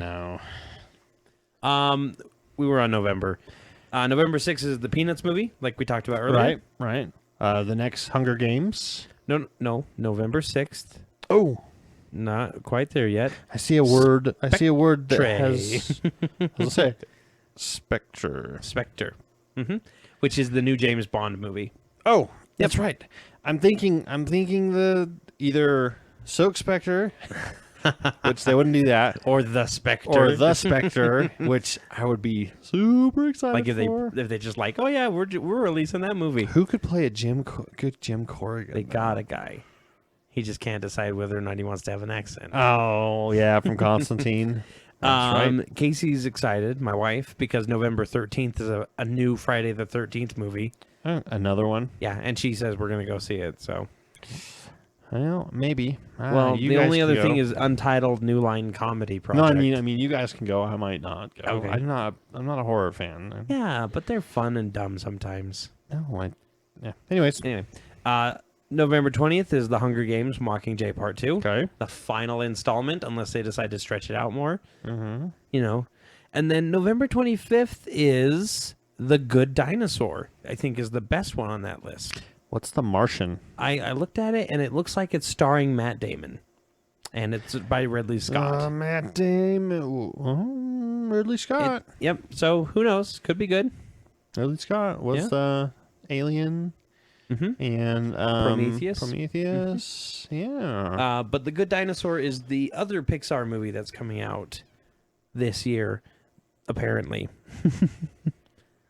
know. We were on November. November 6th is the Peanuts movie, like we talked about earlier. Right. The next Hunger Games. No, November 6th. Oh. Not quite there yet. I see a word. I see a word that Spectre. has. Let's say, Spectre. Spectre. Which is the new James Bond movie. Oh, that's right. I'm thinking the either Silk Spectre, which they wouldn't do that, Or the Spectre. or the Spectre, which I would be super excited like if for. they just like, oh yeah, we're releasing that movie. Who could play a good Jim Corrigan? They got a guy. He just can't decide whether or not he wants to have an accent. Oh yeah, from Constantine. That's right. Casey's excited, my wife, because November 13th is a new Friday the 13th movie. Another one. Yeah, and she says we're going to go see it. So, Well, maybe. well, you the guys only can other go. thing is Untitled New Line Comedy No, Project. I mean, you guys can go. I might not go. Okay. I'm not a horror fan. Yeah, but they're fun and dumb sometimes. No, yeah. Anyways, Anyway, November 20th is The Hunger Games Mockingjay Part 2. okay. The final installment, unless they decide to stretch it out more. Mm-hmm. You know. And then November 25th is The Good Dinosaur, I think is the best one on that list. What's The Martian? I looked at it, and it looks like it's starring Matt Damon. And it's by Ridley Scott. Matt Damon. Ridley Scott. Yep. So who knows? Could be good. Ridley Scott was Alien and Prometheus. Prometheus. Yeah. But The Good Dinosaur is the other Pixar movie that's coming out this year, apparently.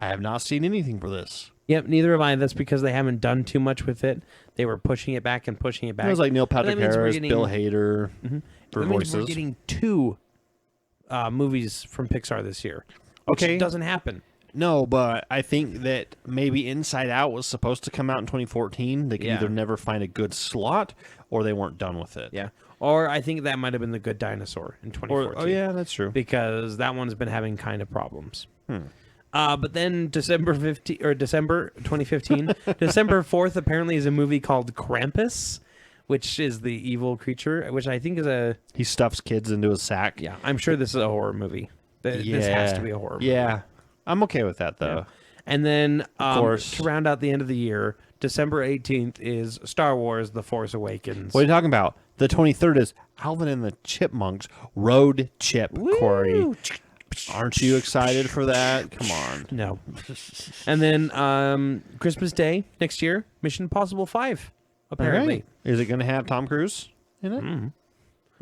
I have not seen anything for this. Yep, neither have I. That's because they haven't done too much with it. They were pushing it back and pushing it back. It was like Neil Patrick That means we're Harris, getting- Bill Hader for That means voices. we're getting 2 movies from Pixar this year. Which Okay. doesn't happen. No, but I think that maybe Inside Out was supposed to come out in 2014. They could Yeah. either never find a good slot or they weren't done with it. Yeah. Or I think that might have been The Good Dinosaur in 2014. Oh yeah, that's true. Because that one's been having kind of problems. But then December 2015, December 4th apparently is a movie called Krampus, which is the evil creature, which I think is He stuffs kids into a sack. yeah, I'm sure this is a horror movie. This has to be a horror movie. Yeah. I'm okay with that though. And then course. to round out the end of the year, December 18th is Star Wars The Force Awakens. What are you talking about? The 23rd is Alvin and the Chipmunks Road Chip, Corey. Woo! Aren't you excited for that? Come on. No. And then Christmas Day next year, Mission Impossible 5, apparently. All right. Is it going to have Tom Cruise in it? I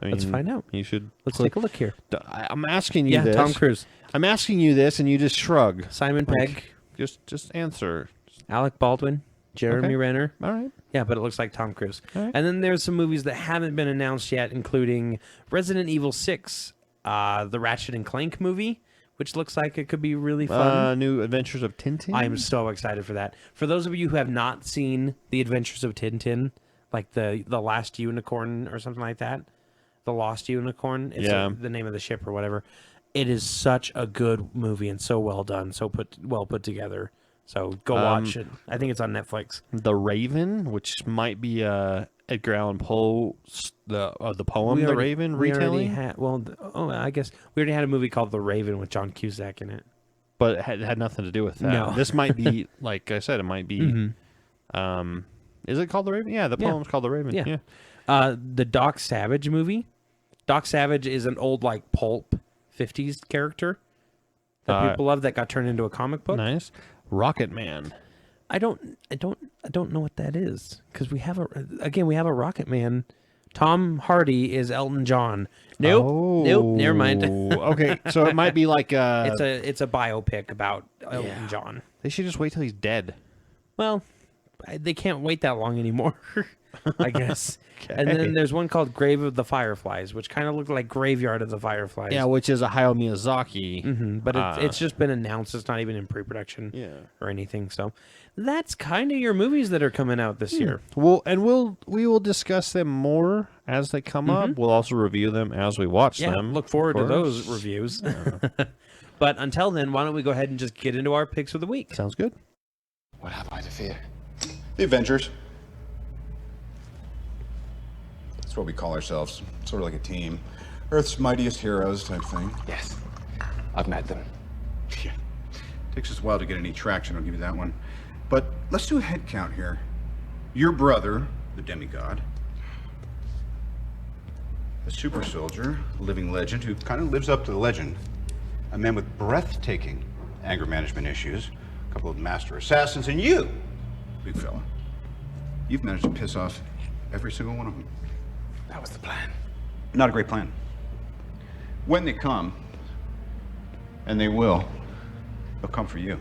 mean, Let's find out. You should. Let's take a look here. I'm asking you this. Tom Cruise. I'm asking you this, and you just shrug. Simon Pegg, Just answer. Alec Baldwin, Jeremy Okay. Renner. All right. Yeah, but it looks like Tom Cruise. All right. And then there's some movies that haven't been announced yet, including Resident Evil 6, the Ratchet and Clank movie, which looks like it could be really fun. New Adventures of Tintin. I am so excited for that. For those of you who have not seen The Adventures of Tintin, like the Last Unicorn or something like that, The Lost Unicorn, it's the name of the ship or whatever. It is such a good movie and so well done, so well put together. So go watch it. I think it's on Netflix. The Raven, which might be Edgar Allan Poe, the poem The Raven retelling. I guess we already had a movie called The Raven with John Cusack in it. But it had nothing to do with that. No. This might be, like I said, it might be... is it called The Raven? Yeah, the poem's called The Raven. Yeah. The Doc Savage movie. Doc Savage is an old, like, pulp 50s character that people love that got turned into a comic book. Nice. Rocket Man. I don't know what that is because we have a Rocket Man. Tom Hardy is Elton John. Nope, never mind. Okay, so it might be like it's a biopic about Elton John. They should just wait till he's dead. Well, they can't wait that long anymore, I guess. Okay. And then there's one called Grave of the Fireflies, which kind of looked like Graveyard of the Fireflies. Yeah, which is a Hayao Miyazaki. But it's just been announced. It's not even in pre-production or anything. So that's kind of your movies that are coming out this year. We will discuss them more as they come up. We'll also review them as we watch them. Look forward to those reviews. But until then, why don't we go ahead and just get into our picks of the week? Sounds good. What have I to fear? The Avengers. That's what we call ourselves. Sort of like a team. Earth's mightiest heroes type thing. Yes, I've met them. Yeah. Takes us a while to get any traction, I'll give you that one. But let's do a head count here. Your brother, the demigod. A super soldier, a living legend who kind of lives up to the legend. A man with breathtaking anger management issues. A couple of master assassins, and you, big fella. You've managed to piss off every single one of them. That was the plan. Not a great plan. When they come, and they will, they'll come for you.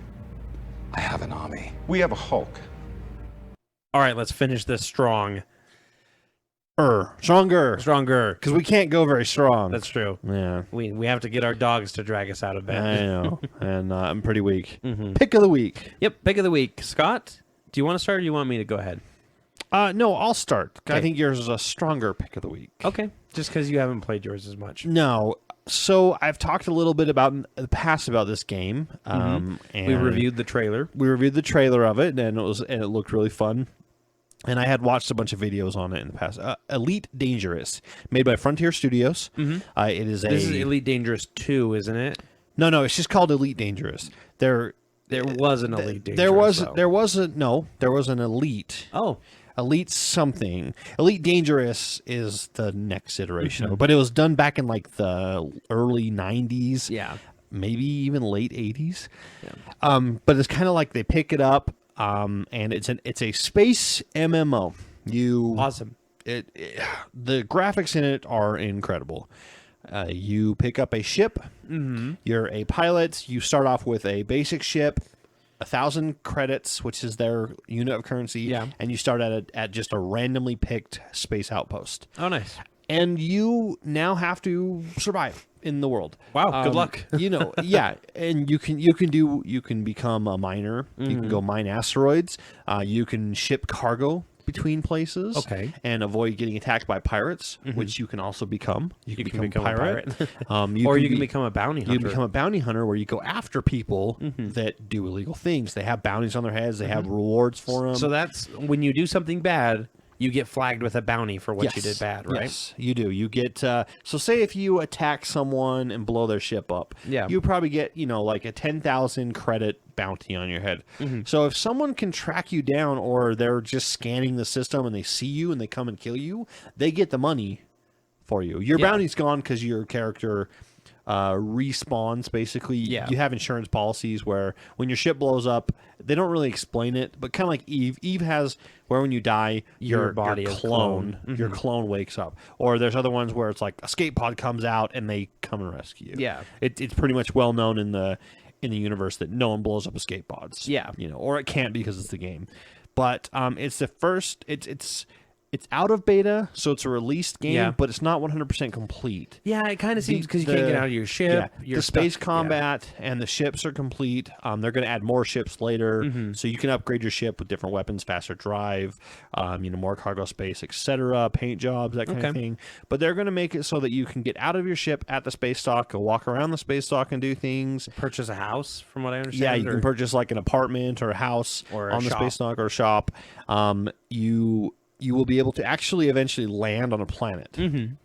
I have an army. We have a Hulk. All right, let's finish this strong. Stronger. Stronger. Because we can't go very strong. That's true. Yeah. We have to get our dogs to drag us out of bed. I know. And I'm pretty weak. Pick of the week. Yep, pick of the week. Scott, do you want to start or do you want me to go ahead? No, I'll start. Okay. I think yours is a stronger pick of the week. Okay. Just because you haven't played yours as much. No. So I've talked a little bit about in the past about this game. And we reviewed the trailer. We reviewed the trailer of it, and it looked really fun. And I had watched a bunch of videos on it in the past. Elite Dangerous, made by Frontier Studios. This is Elite Dangerous 2, isn't it? No, it's just called Elite Dangerous. There was an Elite Dangerous. There was an Elite. Oh. Elite something. Elite Dangerous is the next iteration of it, but it was done back in like the early 90s. Yeah. Maybe even late 80s. Yeah. But it's kind of like they pick it up, and it's a space MMO. Awesome. The graphics in it are incredible. You pick up a ship. You're a pilot. You start off with a basic ship. 1,000 credits, which is their unit of currency, and you start at just a randomly picked space outpost. Oh, nice! And you now have to survive in the world. Wow! Good luck. And you can become a miner. You can go mine asteroids. You can ship cargo between places, and avoid getting attacked by pirates, which you can also become. You can become a pirate. You can become a bounty hunter. You can become a bounty hunter where you go after people that do illegal things. They have bounties on their heads. They have rewards for them. So that's when you do something bad, you get flagged with a bounty for what you did bad, right? Yes, you do. You get so say if you attack someone and blow their ship up, you probably get like a 10,000 credit bounty on your head. So if someone can track you down, or they're just scanning the system and they see you and they come and kill you, they get the money for you. Your bounty's gone because your character respawns. Basically, you have insurance policies where when your ship blows up, they don't really explain it, but kind of like Eve has, where when you die, your clone wakes up. Or there's other ones where it's like escape pod comes out and they come and rescue you. Yeah, it's pretty much well known in the universe that no one blows up escape pods. Or it can't because it's the game. But it's the first. It's It's out of beta, so it's a released game, Yeah. but it's not 100% complete. Yeah, it kind of seems because you can't get out of your ship. The space combat and the ships are complete. They're going to add more ships later, so you can upgrade your ship with different weapons, faster drive, more cargo space, etc., paint jobs, that kind of thing. But they're going to make it so that you can get out of your ship at the space dock, go walk around the space dock and do things. Purchase a house, from what I understand. Yeah, you can purchase like an apartment or a house or on the space dock or a shop. You will be able to actually eventually land on a planet. Mm-hmm.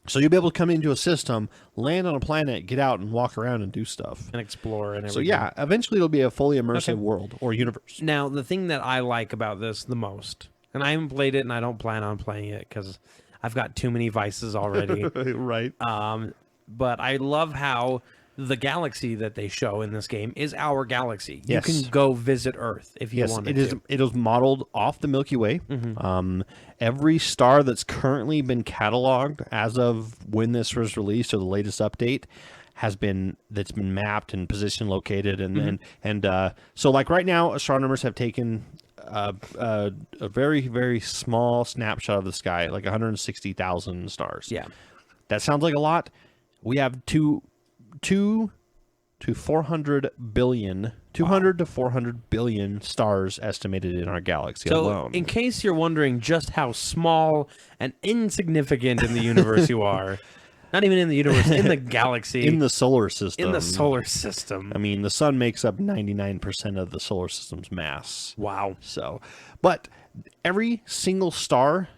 So you'll be able to come into a system, land on a planet, get out and walk around and do stuff. And explore and everything. So yeah, eventually it'll be a fully immersive world or universe. Now, the thing that I like about this the most, and I haven't played it and I don't plan on playing it because I've got too many vices already. Right. But I love how the galaxy that they show in this game is our galaxy. Yes. You can go visit Earth if you wanted to. It is modeled off the Milky Way. Every star that's currently been cataloged as of when this was released or the latest update that's been mapped and position located so like right now astronomers have taken a very, very small snapshot of the sky, like 160,000 stars. Yeah. That sounds like a lot. We have 200 to 400 billion stars estimated in our galaxy alone. In case you're wondering just how small and insignificant in the universe you are, not even in the universe, in the galaxy. In the solar system. In the solar system. I mean, the sun makes up 99% of the solar system's mass. Wow. So, but every single star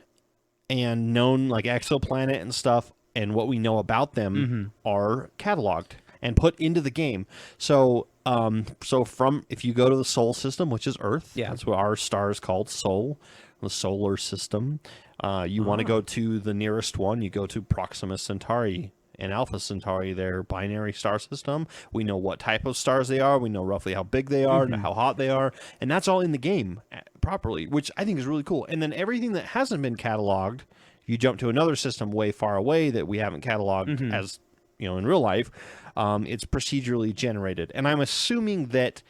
and known like exoplanet and stuff and what we know about them are cataloged and put into the game. So, if you go to the Sol system, which is Earth, that's what our star is called, Sol, the solar system. You want to go to the nearest one, you go to Proxima Centauri and Alpha Centauri, their binary star system. We know what type of stars they are. We know roughly how big they are and how hot they are. And that's all in the game properly, which I think is really cool. And then everything that hasn't been cataloged, you jump to another system way far away that we haven't cataloged as, in real life. It's procedurally generated. And I'm assuming that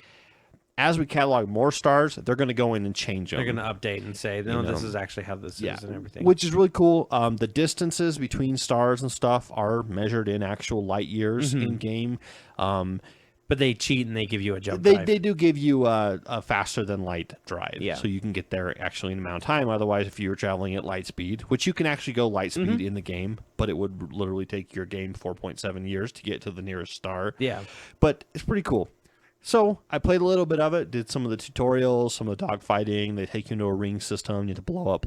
as we catalog more stars, they're going to go in and change them. They're going to update and say, no, this is actually how this is and everything. Which is really cool. The distances between stars and stuff are measured in actual light years in-game. But they cheat and they give you a jump drive. They do give you a faster than light drive. Yeah. So you can get there actually in an amount of time. Otherwise, if you were traveling at light speed, which you can actually go light speed in the game, but it would literally take your game 4.7 years to get to the nearest star. Yeah. But it's pretty cool. So I played a little bit of it, did some of the tutorials, some of the dogfighting. They take you into a ring system. You have to blow up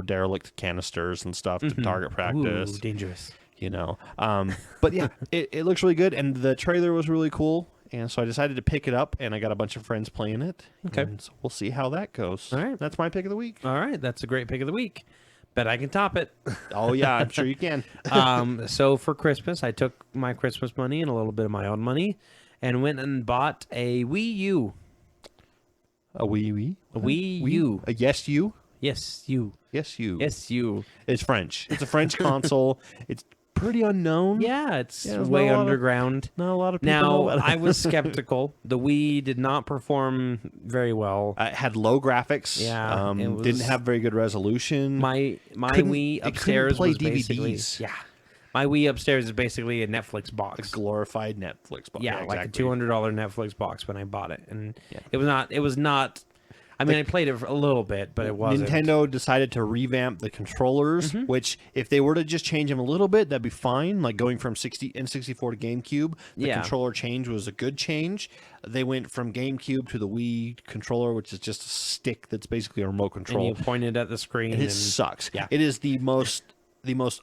derelict canisters and stuff to target practice. Ooh, dangerous. But yeah, it looks really good, and the trailer was really cool, and so I decided to pick it up, and I got a bunch of friends playing it. Okay. And so we'll see how that goes. All right. That's my pick of the week. All right, that's a great pick of the week. Bet I can top it. Oh, yeah, I'm sure you can. So for Christmas, I took my Christmas money and a little bit of my own money and went and bought a Wii U. A Wii? A Wii U. A Yes You? Yes, you. Yes, You. Yes, you. It's French. It's a French console. It's pretty unknown. Yeah, it's there's way not a lot underground. Not a lot of people know Now, about it. I was skeptical. The Wii did not perform very well. It had low graphics. Yeah, it was- didn't have very good resolution. My Couldn't- Wii it couldn't upstairs play was basically DVDs. my Wii upstairs is basically a Netflix A box. glorified Netflix box. Yeah, like a exactly. $200 Netflix box when I bought it, and it was not. I mean, I played it for a little bit, but it wasn't. Nintendo decided to revamp the controllers, which if they were to just change them a little bit, that'd be fine. Like going from N64 to GameCube, the controller change was a good change. They went from GameCube to the Wii controller, which is just a stick that's basically a remote control. And you pointed at the screen, and it sucks. Yeah. It is the most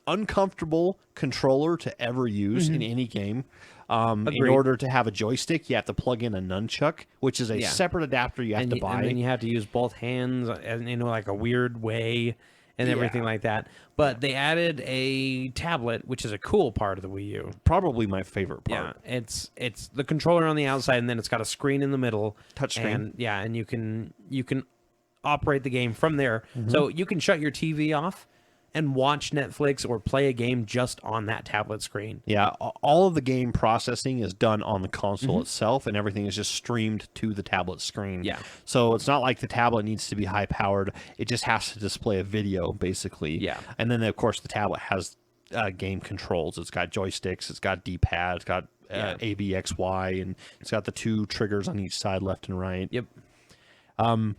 uncomfortable controller to ever use in any game. In order to have a joystick, you have to plug in a nunchuck, which is a separate adapter you have to buy. And then you have to use both hands in like a weird way and everything like that. But they added a tablet, which is a cool part of the Wii U. Probably my favorite part. Yeah, it's the controller on the outside, and then it's got a screen in the middle. Touchscreen. And you can operate the game from there. So you can shut your TV off and watch Netflix or play a game just on that tablet screen. Yeah, all of the game processing is done on the console itself, and everything is just streamed to the tablet screen. Yeah. So it's not like the tablet needs to be high powered. It just has to display a video, basically. Yeah. And then, of course, the tablet has game controls. It's got joysticks. It's got D-pad. It's got A, B, X, Y, and it's got the 2 triggers on each side, left and right. Yep. But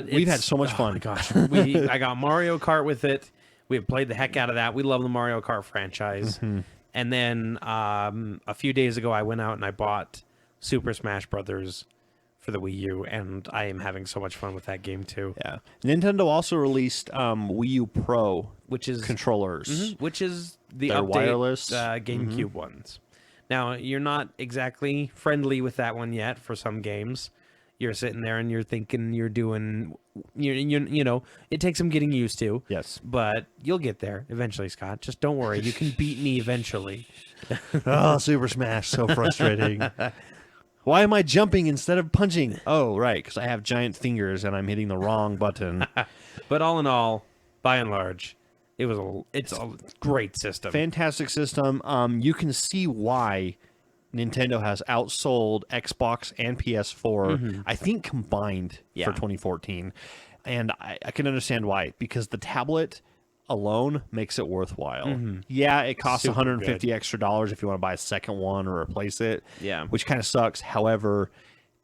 we've had so much fun. Oh my gosh. I got Mario Kart with it. We have played the heck out of that. We love the Mario Kart franchise. And then a few days ago, I went out and I bought Super Smash Brothers for the Wii U, and I am having so much fun with that game too. Yeah. Nintendo also released Wii U Pro, which is controllers, which is the They're update, wireless. GameCube ones. Now, you're not exactly friendly with that one yet for some games. You're sitting there and you're thinking you're doing, you know, it takes some getting used to. Yes. But you'll get there eventually, Scott. Just don't worry. You can beat me eventually. Oh, Super Smash, so frustrating. Why am I jumping instead of punching? Oh, right, because I have giant fingers and I'm hitting the wrong button. But all in all, by and large, it's a great system. Fantastic system. You can see why Nintendo has outsold Xbox and PS4, I think combined for 2014. And I can understand why, because the tablet alone makes it worthwhile. Yeah, it costs Super $150 good. extra dollars if you want to buy a second one or replace it. Yeah. Which kind of sucks. However,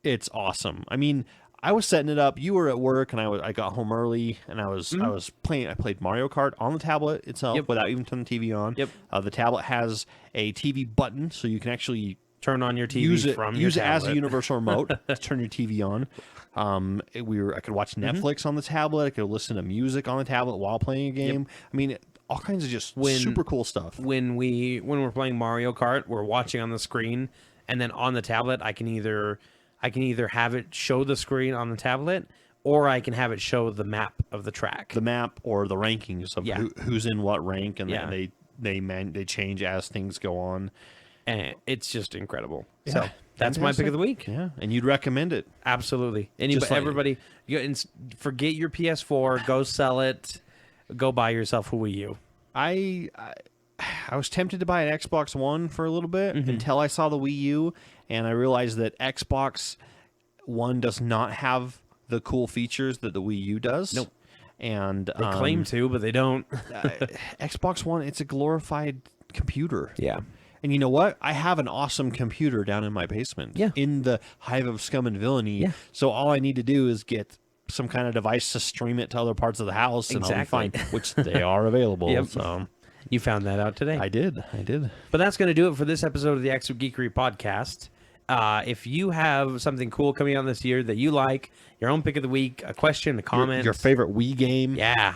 it's awesome. I mean, I was setting it up. You were at work, and I got home early, and I was playing. I played Mario Kart on the tablet itself without even turning the TV on. Yep. The tablet has a TV button, so you can actually turn on your TV use it from your use it as a tablet. universal remote to turn your TV on. I could watch Netflix on the tablet. I could listen to music on the tablet while playing a game. I mean, all kinds of just super cool stuff. When we're playing Mario Kart, we're watching on the screen, and then on the tablet, I can either have it show the screen on the tablet, or I can have it show the map of the track. The map or the rankings of who's in what rank, and then they change as things go on. And it's just incredible. Yeah. So that's my pick of the week. Yeah, and you'd recommend it. Absolutely. Just like- Everybody, forget your PS4. Go sell it. Go buy yourself a Wii U. I was tempted to buy an Xbox One for a little bit until I saw the Wii U, and I realized that Xbox One does not have the cool features that the Wii U does. Nope. And They claim to, but they don't. Xbox One, it's a glorified computer. Yeah. And you know what? I have an awesome computer down in my basement. Yeah. In the hive of scum and villainy. Yeah. So all I need to do is get some kind of device to stream it to other parts of the house, and I'll be fine. Which they are available. Yep. So You found that out today. I did. But that's going to do it for this episode of the Acts of Geekery podcast. If you have something cool coming out this year that you like, your own pick of the week, a question, a comment, Your favorite Wii game. yeah,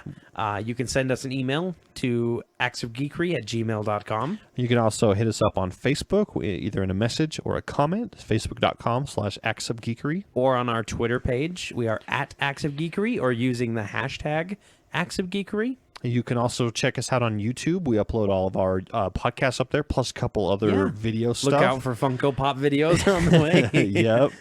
you can send us an email to actsofgeekery@gmail.com. You can also hit us up on Facebook, either in a message or a comment. Facebook.com/actsofgeekery. Or on our Twitter page. We are at Acts of Geekery, or using the hashtag Acts of Geekery. You can also check us out on YouTube. We upload all of our podcasts up there, plus a couple other video stuff. Look out for Funko Pop videos on the way. Yep.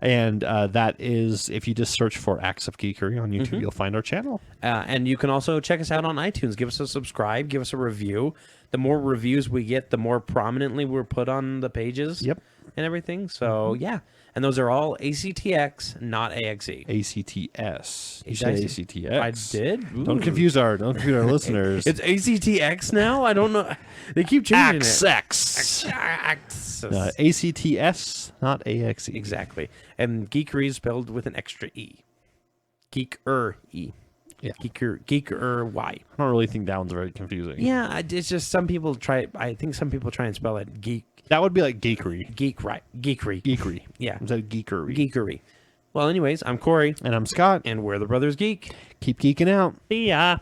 And that is, if you just search for Acts of Geekery on YouTube, you'll find our channel. And you can also check us out on iTunes. Give us a subscribe. Give us a review. The more reviews we get, the more prominently we're put on the pages. Yep. And everything. So, yeah. And those are all ACTX, not AXE. ACTS. You Did I said say- ACTS. I did? Don't Ooh. confuse our listeners. It's ACTX now? I don't know. They keep changing it. AXX. Axis. ACTS, not AXE. Exactly. And geekery is spelled with an extra E. Geeker E. Yeah. Geeker Y. I don't really think that one's very confusing. Yeah, it's just some people try. I think some people try and spell it That would be like geekery. geekery. Geekery. Yeah. Instead of geekery. Geekery. Well, anyways, I'm Corey, And I'm Scott. and we're the Brothers Geek. Keep geeking out. See ya.